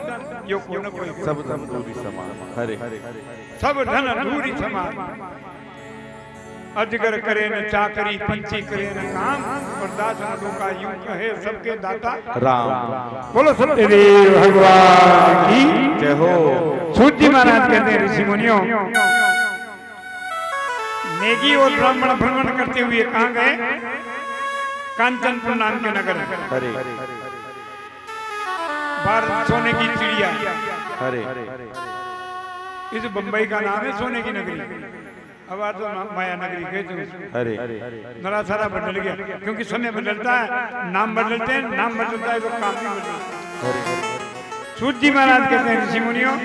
S1: यो को न कोई
S2: सब धन दूरी समान। हरे
S1: सब धन दूरी समान। अजगर करे न चाकरी, पंछी करे न काम, और दास मधु का यूं कहे सबके दाता
S2: राम।
S1: बोलो सत्यदेव भगवान की
S2: जय हो।
S1: सूत जी महाराज कहते हैं, ऋषि मुनियों, नेगी और ब्राह्मण भ्रमण करते हुए कहाँ गए? कांचनपुर नाम के नगर।
S2: हरे
S1: भारत सोने की चिड़िया।
S2: हरे
S1: इस बंबई का नाम है सोने की नगरी। अब आज तो माया नगरी कहते।
S2: हरे
S1: नरा सारा बदल गया, क्योंकि समय बदलता है, नाम बदलते हैं, नाम बदलता है तो काम भी बदलता है। सूत जी महाराज कहते हैं, ऋषि मुनियों,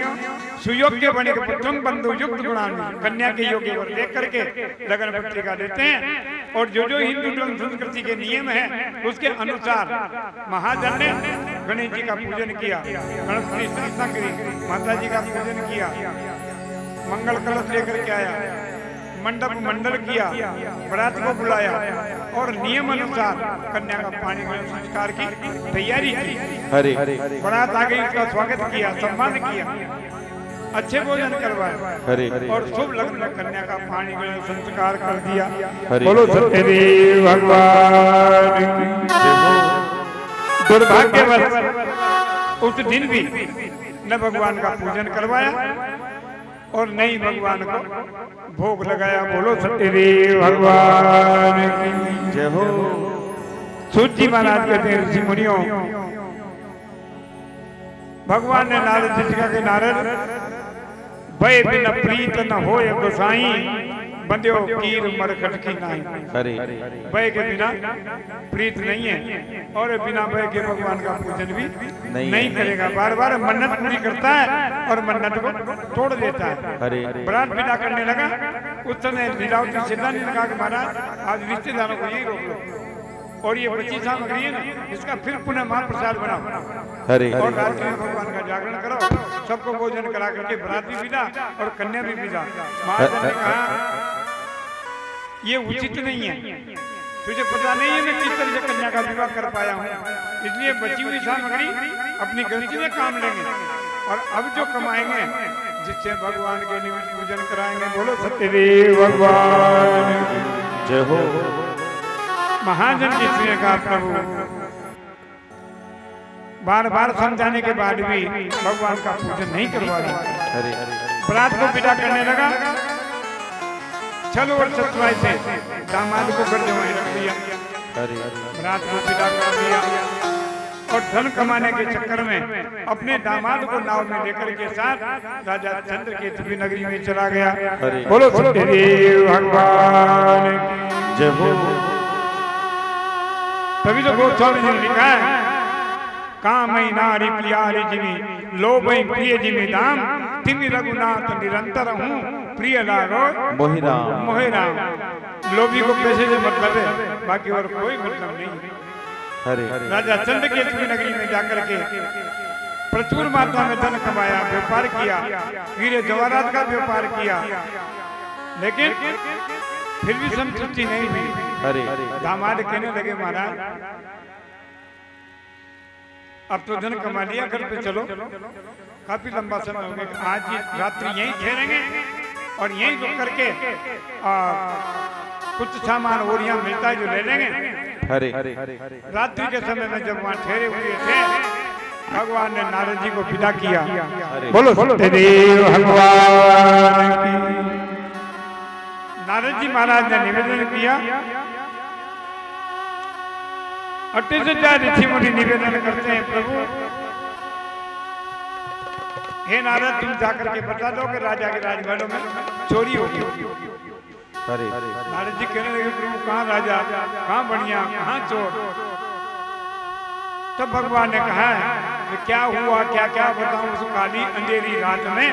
S1: सुयोग्य बने के पुत्रम बंधु युक्त गुणान्वित, कन्या के योग्य वर देख करके लगन पत्रिका देते हैं और जो जो हिंदू धर्म संस्कृति के नियम है उसके अनुसार महाजन ने गणेश जी का पूजन किया, गणपति स्थापना करी, माता जी का पूजन किया, मंगल कलश लेकर के आया, मंडप मंडल किया, बरात को बुलाया और नियम अनुसार कन्या का पानी ग्रहण संस्कार की तैयारी की।
S2: हरे
S1: बरात आ गई, उसका स्वागत किया, सम्मान किया, अच्छे भोजन करवाए।
S2: हरे
S1: और शुभ लग्न में कन्या का पानी ग्रहण संस्कार कर दिया।
S2: हरे
S1: बोलो सत्यदेव भगवान की। दुर्भाग्यवश उस दिन भी न भगवान का पूजन करवाया और नहीं भगवान को भोग लगाया। बोलो सत्यदेव भगवान की
S2: जय हो।
S1: सूत जी महाराज कहते हैं, ऋषि मुनियों, भगवान ने नारद जी से कहा कि नारद, भय बिना प्रीत न होय गोसाई, बंध्यो कीर मरकट की नाई। भय के बिना प्रीत नहीं है और बिना भय के भगवान का पूजन भी नहीं करेगा। बार बार मन्नत पूरी करता है और मन्नत को तोड़ देता है। बरात विदा करने लगा, उस समय लीलावती सीता ने कहा कि महाराज आज रिश्तेदारों को यही रोक लो और ये बची सामग्री है ना, इसका फिर पुनः महाप्रसाद बनाओ और रात्रि में भगवान का जागरण करो, सबको भोजन करा करके बरात भी विदा और कन्या भी विदा। महाराज ने कहा ये उचित नहीं है, तुझे पता नहीं है मैं किस तरह से कन्या का विवाह कर पाया हूँ, इसलिए बची हुई सामग्री अपनी गलती में काम लेंगे और अब जो कमाएंगे जिससे भगवान के निमित्त पूजन कराएंगे। बोलो सत्यदेव भगवान
S2: जय हो।
S1: महाजन जिसने कहा प्रभु, बार बार समझाने के बाद भी भगवान का पूजन नहीं करवा रहे। बरात को विदा करने लगा, चलो और सतवाई से दामाद को घर जमाए रख दिया, बरात को विदा कर दिया और धन कमाने के चक्कर में अपने दामाद को नाव में लेकर के साथ राजा चंद्रकेतु की नगरी में चला गया। बोलो सत्यदेव भगवान
S2: जय हो।
S1: तभी तो गोस्वामी जी ने लिखा है, कामई नारी प्यारी जिमी लोभई प्रिय जिमी दाम, तिमि रघुनाथ निरंतर हूँ प्रिय लागो
S2: मोहि राम।
S1: मोहि राम। लोभी को पैसे से मतलब है, बाकी और कोई मतलब नहीं। राजा चंद्रकेतु की नगरी में जाकर के प्रचुर मात्रा में धन कमाया, व्यापार किया, हीरे जवाहरात का व्यापार किया, लेकिन फिर भी संतुष्टि नहीं हुई। दामाद कहने लगे महाराज अब तो धन कमा लिया, घर पे चलो, काफी लंबा समय हो गया, आज रात्रि यहीं ठहरेंगे और यहीं रुक करके कुछ सामान और यहाँ मिलता है जो ले लेंगे।
S2: हरे
S1: रात्रि के समय में जब वहाँ ठहरे हुए थे, भगवान ने नारद जी को विदा किया। बोलो सत्यदेव भगवान की। नारद जी महाराज ने निवेदन किया, 38,000 ऋषि मुनि निवेदन करते हैं, प्रभु हे नारद तुम जाकर के बता दो कि राजा के राजमहलों में चोरी होगी। नारद जी कहने लगे, प्रभु कहाँ राजा, कहाँ बढ़िया, कहाँ चोर। तब भगवान ने कहा कि क्या हुआ, क्या क्या बताऊं उस काली अंधेरी रात में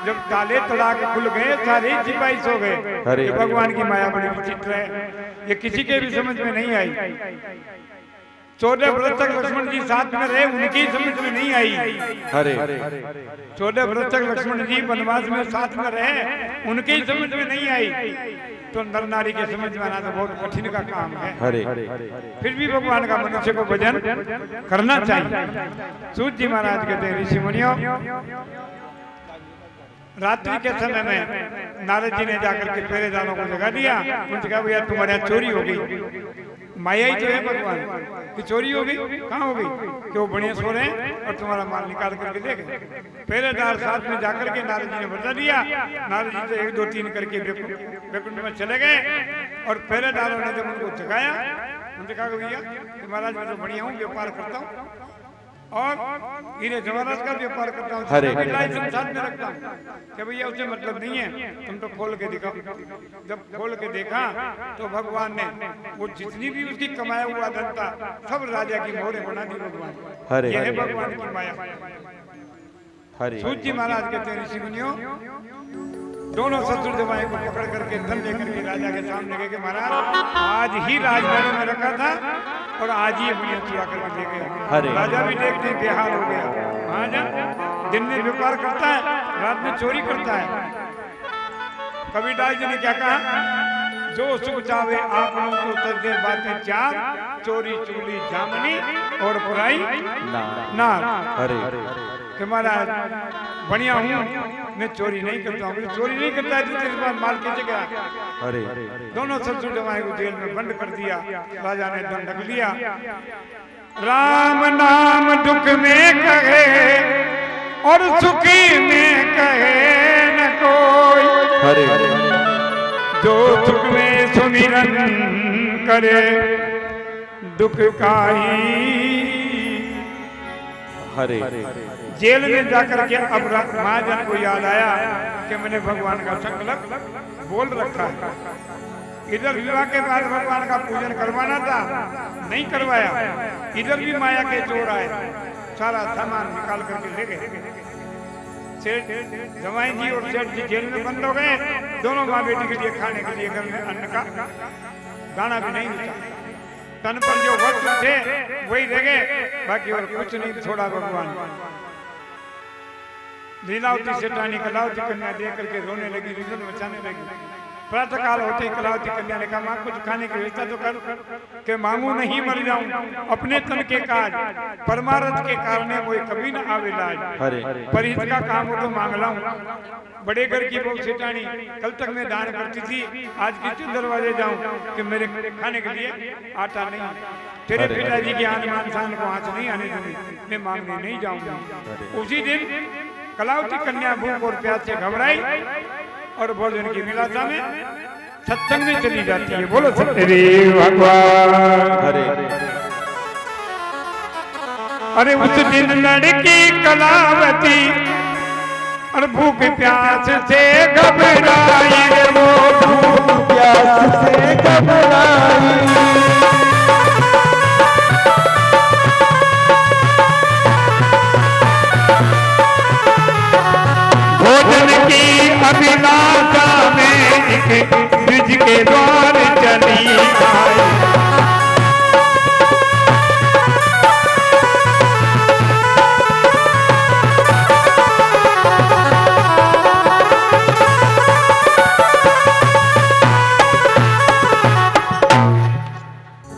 S1: जब ताले तड़ाक खुल गए, सारे सिपाही सो गए। ये भगवान की माया बड़ी विचित्र है, ये किसी के भी समझ में नहीं आई। 14 वर्ष तक लक्ष्मण जी साथ में रहे, उनकी समझ में नहीं आई। 14 वर्ष तक लक्ष्मण जी वनवास में साथ में रहे, उनकी समझ में नहीं आई। तो नर नारी के समझ में आना तो बहुत कठिन का काम है। फिर भी भगवान का मनुष्य को भजन करना चाहिए। सूत जी महाराज कहते हैं, ऋषि मुनियों रात्रि के समय में नारद जी ने जाकर के पहरेदारों को जगा दिया। उनसे कहा भैया तुम्हारे यहाँ चोरी हो गई। माया ही तो है भगवान की, चोरी हो गई, कहाँ हो गई कि वो बढ़िया सो रहे हैं और तुम्हारा माल निकाल करके ले गए। पहरेदार साथ में जाकर के नारद जी ने बता दिया। नारद जी तो 1 2 3 करके वैकुंठ में चले गए और पहरेदारों ने जब उनको जगाया, उनसे कहा भैया कि महाराज मैं तो बढ़िया हूँ, व्यापार करता हूँ और हीरे जवाहरात का व्यापार करता हूँ, लाइसेंस साथ में रखता हूँ। क्या भैया उसे मतलब नहीं है, तुम तो खोल के दिखाओ। जब खोल के देखा तो भगवान ने वो जितनी भी उसकी कमाया हुआ धन था सब राजा की मोहरे बना दी भगवान। यह है भगवान की माया। सूत जी महाराज कहते हैं, ऋषि मुनियों दोनों शत्रु जमाए को पकड़ करके धन लेकर के राजा के सामने गए कि महाराज आज ही राजमहल में रखा था और आज ही मुझे चुरा करके ले गया। राजा भी देखते हैं बेहाल हो गया। महाराज दिन में व्यापार करता है, रात में चोरी करता है। कबीरदास जी ने क्या कहा, जो सुख चावे आप लोग तो तजदे बातें चार, चोरी चुगली जामनी और बुराई ना। कि महाराज बढ़िया हूँ, मैं चोरी नहीं करता हूँ। चोरी नहीं करता है तो तेरे पास माल कैसे गया। दोनों ससुर जमाए को जेल में बंद कर दिया। राजा ने दंड रख लिया। राम नाम दुख में कहे और सुखी में कहे न कोई, जो सुख में सुमिरन करे दुख काई। जेल में जाकर के अब महाजन को याद आया कि मैंने भगवान का संकल्प बोल रखा है। इधर विवाह के बाद भगवान का पूजन करवाना था, नहीं करवाया। इधर भी माया के चोर आए, सारा सामान निकाल करके ले गए। सेठ जमाई जी और सेठ जी जेल में बंद हो गए। दोनों माँ बेटी के लिए खाने के लिए घर में अन्न का दाना भी नहीं मिला। तन पर जो वस्त्र थे वही रह गए, बाकी और कुछ नहीं छोड़ा भगवान। लीलावती सेठानी कलावती कन्या देख करके रोने लगी, रिजन मचाने लगी। प्रातः काल होते ही कलावती कन्या ने कहा माँ कुछ खाने की व्यवस्था तो कर के मांगू नहीं मर जाऊं। अपने तन के काज परमारथ के कारण वो कभी न आवे लाज। परिहित का काम हो तो मांग लाऊं। बड़े घर की बहू सेठानी कल तक मैं दान करती थी, आज किस दरवाजे जाऊं कि मेरे खाने के लिए आटा नहीं। तेरे पिताजी की आन मान शान को आंच नहीं आने दूंगी, मैं मांगने नहीं जाऊंगी। उसी दिन कलावती कन्या भूख और प्यास से घबराई और भोजन की विलासा में सत्संग में चली जाती है। बोलो सत्यदेव भगवान। अरे उस दिन लड़की कलावती और भूख प्यास से घबराई, वो भूख प्यास से घबराई। भोजन की अभिलाषा में एक ब्रिज के द्वार चली आई।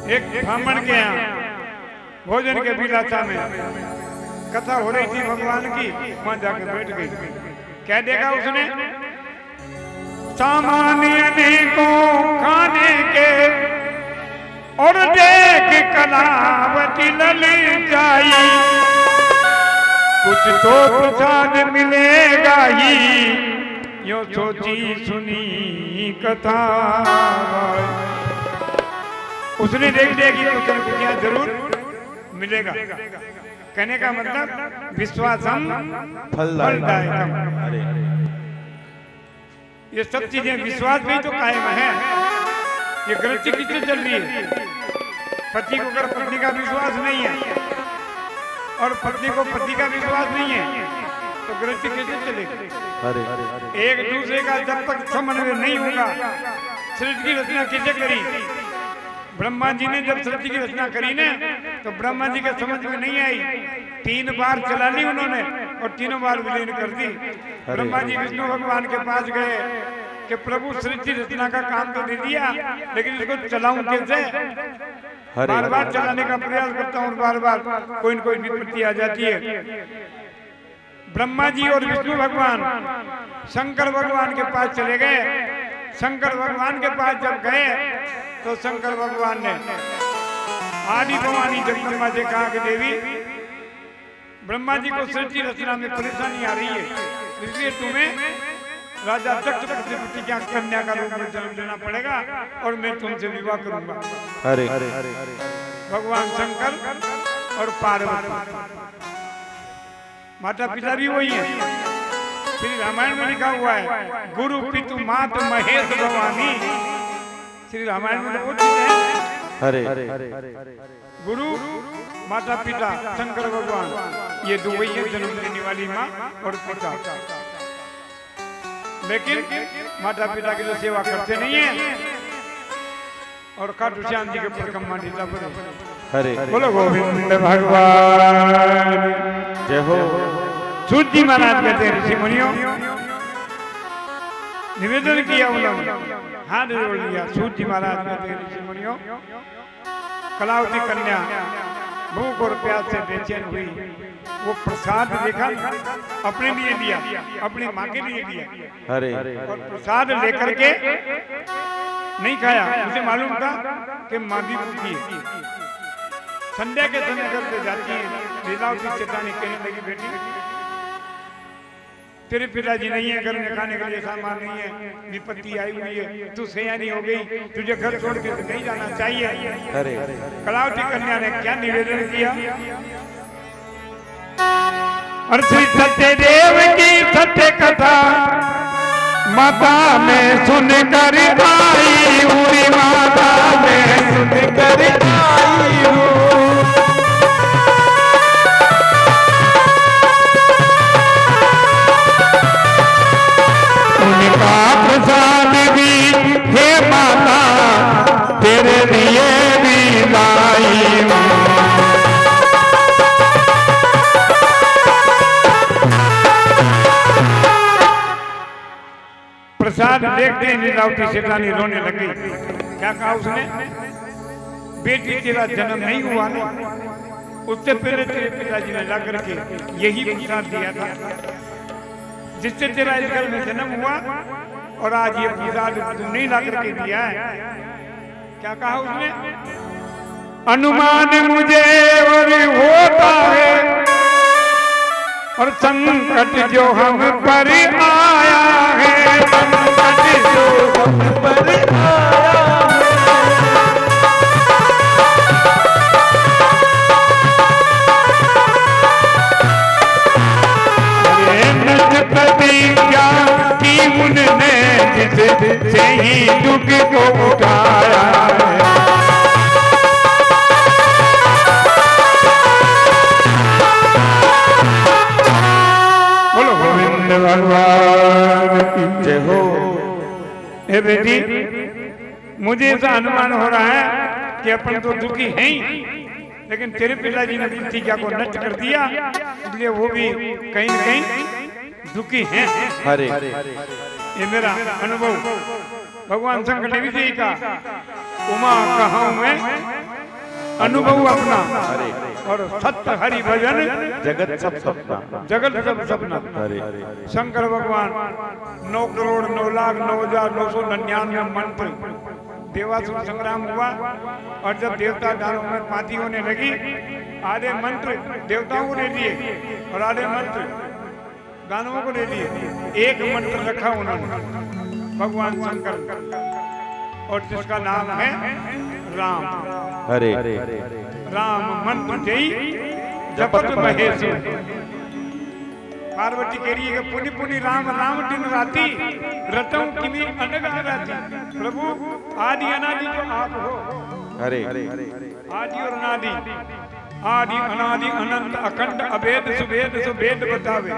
S1: एक ब्राह्मण के यहाँ भोजन के अभिलाषा में कथा हो रही थी भगवान की, वहां जाकर बैठ गई। क्या देखा उसने, सामान्य को खाने और देख कलावती ललचाई, कुछ तो प्रसाद मिलेगा ही, यो सोची सुनी कथा। उसने देख लिया कि कुछ न कुछ यहाँ जरूर मिलेगा। कहने का मतलब विश्वासम फलदायकम। ये सब चीजें विश्वास में ही तो कायम है। ये गृहस्थी किससे चल रही है? पति को अगर पत्नी का विश्वास नहीं है और पत्नी को पति का विश्वास नहीं है तो गृहस्थी कैसे चलेगी? एक दूसरे का जब तक समन्वय नहीं होगा, सृष्टि की रचना किसे करी? ब्रह्मा जी ने जब सृष्टि की रचना करी ना, तो ब्रह्मा जी के समझ में नहीं आई। 3 बार चला ली उन्होंने और तीनों बार विलीन कर दी। ब्रह्मा जी विष्णु भगवान के पास गए कि प्रभु सृष्टि रचना का काम तो दे दिया, लेकिन इसको चलाऊं कैसे? बार बार चलाने का प्रयास करता हूँ, बार बार कोई न कोई विपत्ति आ जाती है। ब्रह्मा जी और विष्णु भगवान शंकर भगवान के पास चले गए। शंकर भगवान के पास जब गए तो शंकर भगवान ने आदि भवानी जगदम्बा से कहा कि देवी, ब्रह्मा जी को सृष्टि रचना में परेशानी आ रही है, इसलिए तुम्हें राजा दक्ष प्रजापति की कन्या का रूप में जन्म लेना पड़ेगा और मैं तुमसे विवाह करूंगा। भगवान शंकर और पार्वती माता पिता भी वही है। श्री रामायण में लिखा हुआ है गुरु पितु मात महेश भवानी। श्री रामायण में वो चीज है। गुरु माता पिता शंकर भगवान, ये दो वही है, जन्म देने वाली माँ और पिता। लेकिन माता पिता की तो सेवा करते नहीं है और खाटू श्याम जी के परिक्रमा ढीला पड़े। बोलो गोविंद भगवान
S2: जय हो।
S1: सूत जी महाराज कहते हैं ऋषि मुनियों, निवेदन किया उन्होंने, हाथ जोड़ लिया। सूत जी महाराज कहते हैं ऋषि मुनियों, कलावती कन्या भूख और प्यास से बेचैन हुई। वो प्रसाद देखा, अपने लिए लिया, अपनी माँ के लिए लिया और प्रसाद लेकर के नहीं खाया। मुझे मालूम था कि माँ भी भूखी है। संध्या के समय करते जाती है, लीलावती चेतानी कहने लगी, बेटी तेरे पिताजी नहीं है, घर में खाने के लिए सामान नहीं है, विपत्ति आई हुई है, तू सयानी हो गई, तुझे घर छोड़ के नहीं जाना चाहिए। कलावती कन्या ने क्या निवेदन किया? और श्री सत्यदेव की सत्य कथा माता में सुनकर आई हुई, माता में सुनकर आई हूँ। उनका प्रसाद भी हे माता तेरे लिए भी लाई हूँ। प्रसाद देखते ही लीलावती सेठानी रोने लगी। क्या कहा उसने? बेटी तेरा जन्म नहीं हुआ ना, उससे पहले तेरे पिताजी ने ला करके यही प्रसाद दिया था जिससे तेरा इस घर में जन्म हुआ, और आज ये प्रसाद तुमने ला करके दिया है। क्या कहा उसने? अनुमान मुझे और होता है, और संकट जो हम पर आया है, संकट जो हम पर आया है, नच प्रतिज्ञा की उनने जिससे ही दुख को उठाया है। भगवान की जय हो। हे बेटी, मुझे ऐसा अनुमान हो रहा है कि अपन तो दुखी हैं ही, लेकिन तेरे पिताजी ने प्रतिज्ञा को नष्ट कर दिया, इसलिए वो भी कहीं न कहीं दुखी हैं। ये मेरा अनुभव। भगवान शंकर ने भी यही कहा, उमा कहा मैं अनुभव अपना, और सत्य हरि भजन
S2: जगत सब सपना,
S1: जगत सब सपना। शंकर भगवान 9 करोड़ 9 लाख 9,999 मंत्र देवासुर संग्राम हुआ और जब देवता दानव में पाती होने लगी, आधे मंत्र देवताओं को दे दिए और आधे मंत्र दानवों को दे दिए। एक मंत्र रखा उन्होंने भगवान शंकर और जिसका नाम है राम।
S2: अरे
S1: राम मंत्र जय जपत महेश। पार्वती कह रही है कि पुनि पुनि राम राम दिन राती रतों किमी अनग राती। प्रभु आदि अनादि जो आप हो।
S2: अरे
S1: आदि और अनादि, आदि अनादि अनंत अखंड अभेद सुभेद सुभेद बतावे।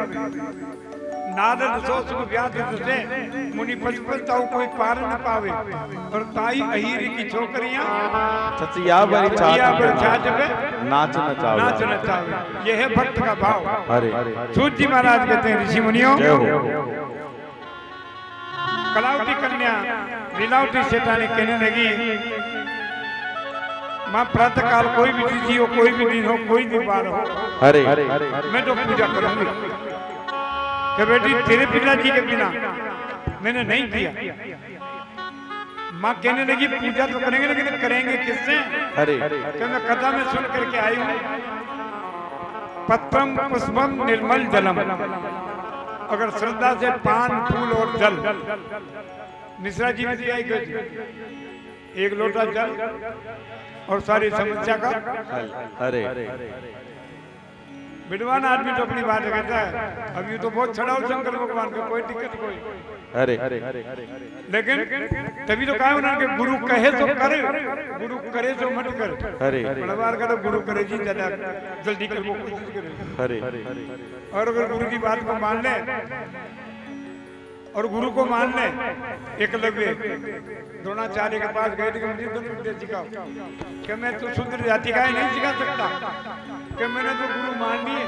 S1: नारद सो सुख व्याध से मुनि पचपचताऊ कोई पार न पावे। और ताई अहीर की छोकरियां
S2: सचिया बड़ी
S1: छाछ पे
S2: नाच
S1: नचावे। यह है भक्त का भाव।
S2: अरे
S1: सूत जी महाराज कहते हैं ऋषि मुनियों, कलावती कन्या लीलावती सेठानी कहने लगी, माँ प्रातः काल कोई भी तिथि हो, कोई भी दिन हो, कोई भी बार हो,
S2: अरे
S1: मैं तो पूजा करूंगी। कि बेटी तेरे पिताजी के बिना मैंने नहीं किया। माँ कहने लगी पूजा तो करेंगे लेकिन करेंगे किससे?
S2: अरे
S1: कि मैं कथा में सुन करके आई हूँ, पत्रम पुष्पम निर्मल जलम। अगर श्रद्धा से पान फूल और जल, मिश्रा जी ने दिया एक लोटा जल और सारी समस्या का।
S2: अरे
S1: विद्वान आदमी तो अपनी बात कहता है, अभी तो बहुत छड़ाओ शंकर भगवान का, कोई दिक्कत कोई।
S2: अरे
S1: लेकिन तभी तो कहा उन्होंने गुरु कहे तो करे, गुरु करे तो मत कर।
S2: अरे
S1: बड़वार का तो गुरु करे जी ज्यादा जल्दी कर वो कोशिश करे।
S2: अरे
S1: और अगर गुरु की बात को मान ले और गुरु को मान ले, एकलव्य द्रोणाचार्य के पास गए थे कि मुझे धनुर्विद्या सिखाओ। कि मैं तो शूद्र जाति का ही नहीं सिखा सकता, कि मैंने तो गुरु मान लिए।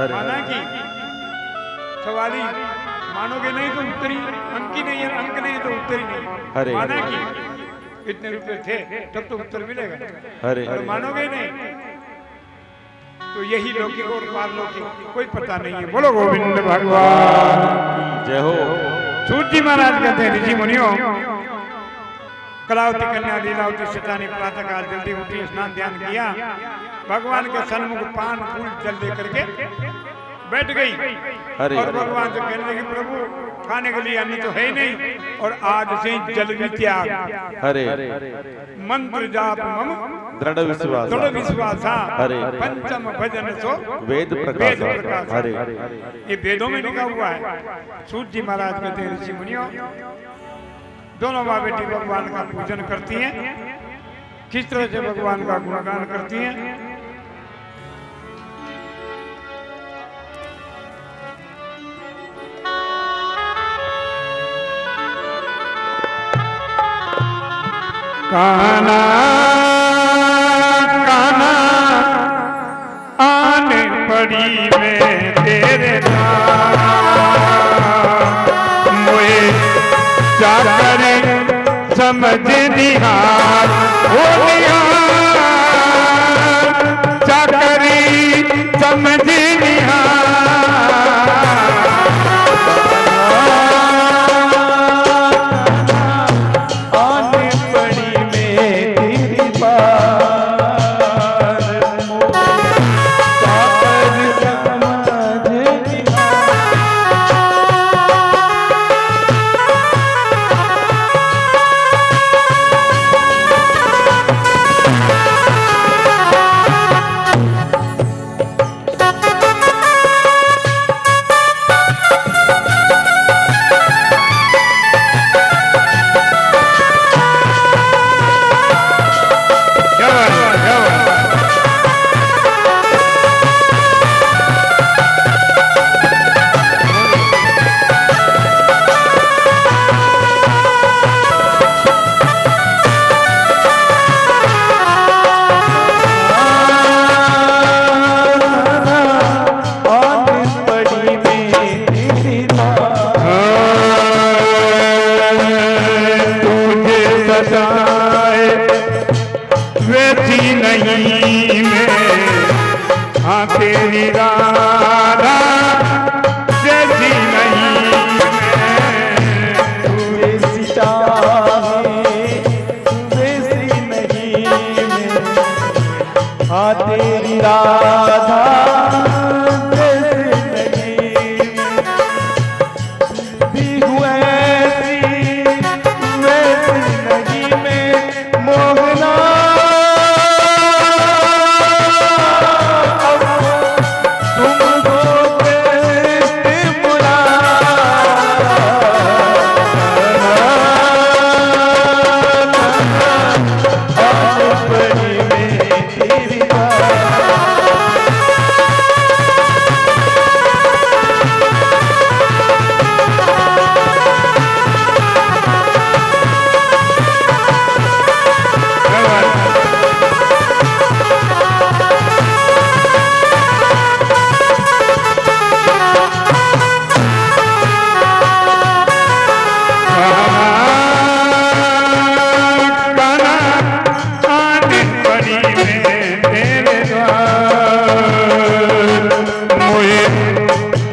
S1: माना कि सवाली मानोगे नहीं तो उत्तरी, अंक ही नहीं है, अंक नहीं तो उत्तरी नहीं। माना कि इतने रुपए थे तब तो उत्तर मिलेगा। और मानोगे नहीं तो यही लौकिक और पारलौकिक कोई पता नहीं है। बोलो गोविंद भगवान
S2: जय हो।
S1: सूत जी महाराज कहते हैं ऋषि मुनियों, कलावती कन्या लीलावती सेठानी प्रातः काल जल्दी उठी, स्नान ध्यान किया, भगवान के सन्मुख पान फूल जल लेकर के बैठ गई। और भगवान से कहने लगी, प्रभु खाने के लिए अन्न तो है ही नहीं और आज से जल भी त्याग।
S2: अरे
S1: मंत्र जाप मम
S2: दृढ़ विश्वास
S1: पंचम भजन सो
S2: वेद प्रकाश। अरे
S1: ये वेदों में लिखा हुआ है। सूत जी महाराज कहते हैं ऋषि मुनियों, दोनों माँ बेटी भगवान का पूजन करती हैं, किस तरह से भगवान का गुणगान करती हैं। काना काना आने पड़ी मैं तेरे नाम, मोए जाकर समझ निहार हो निहार, जाकर समझ निहार। तेरी राधा जैसी नहीं मैं,
S2: राधा जैसी नहीं भी हुए वैसी नहीं मैं मोहना तुमको कैसे बुला बड़ी में तेरी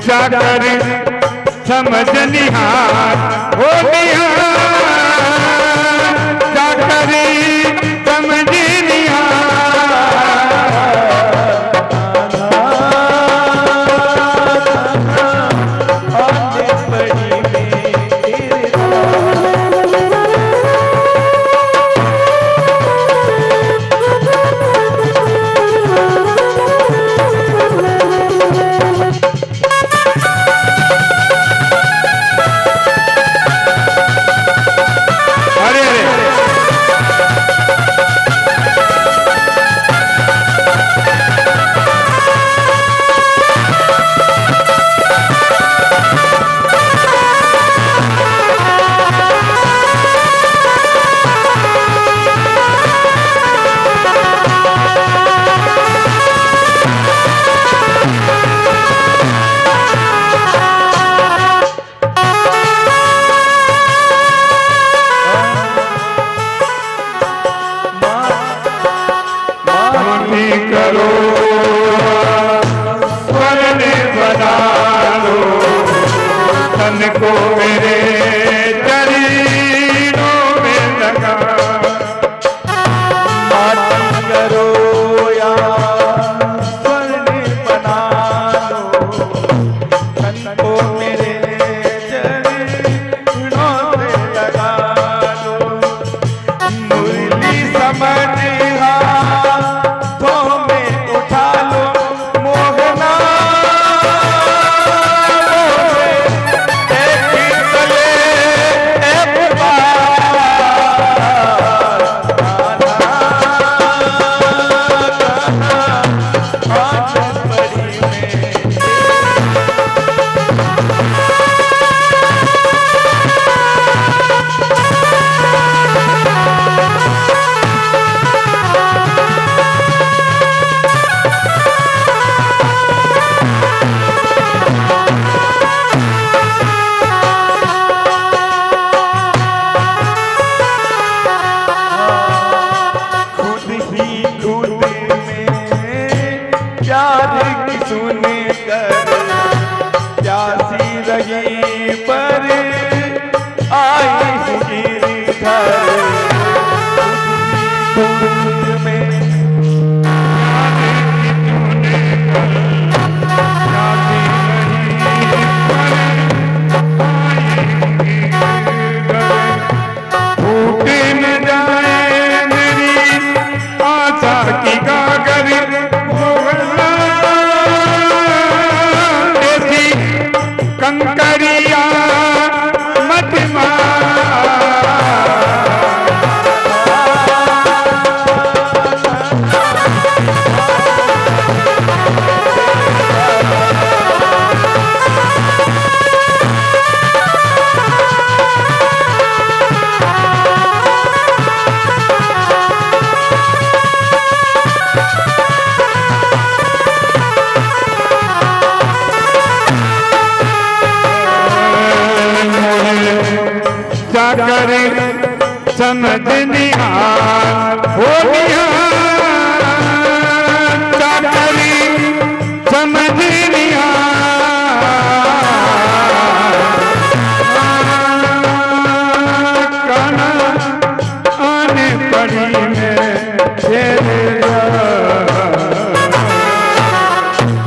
S1: जाकर समझ निहार हो निहार जाकर समझ करो स्वर्ण बना लो तन को मेरे चरणों में लगा
S2: माटी करो या स्वर्ण बना लो तन को मेरे चरणों में लगा लो मुरली समझ प्यासी रही पर आई गिरधर में
S1: फूट न जाए मेरी आशा की गागर कंकरिया मत जाकर समझ निहार हो निहार जाकर समझ निहार काना आने पड़ी में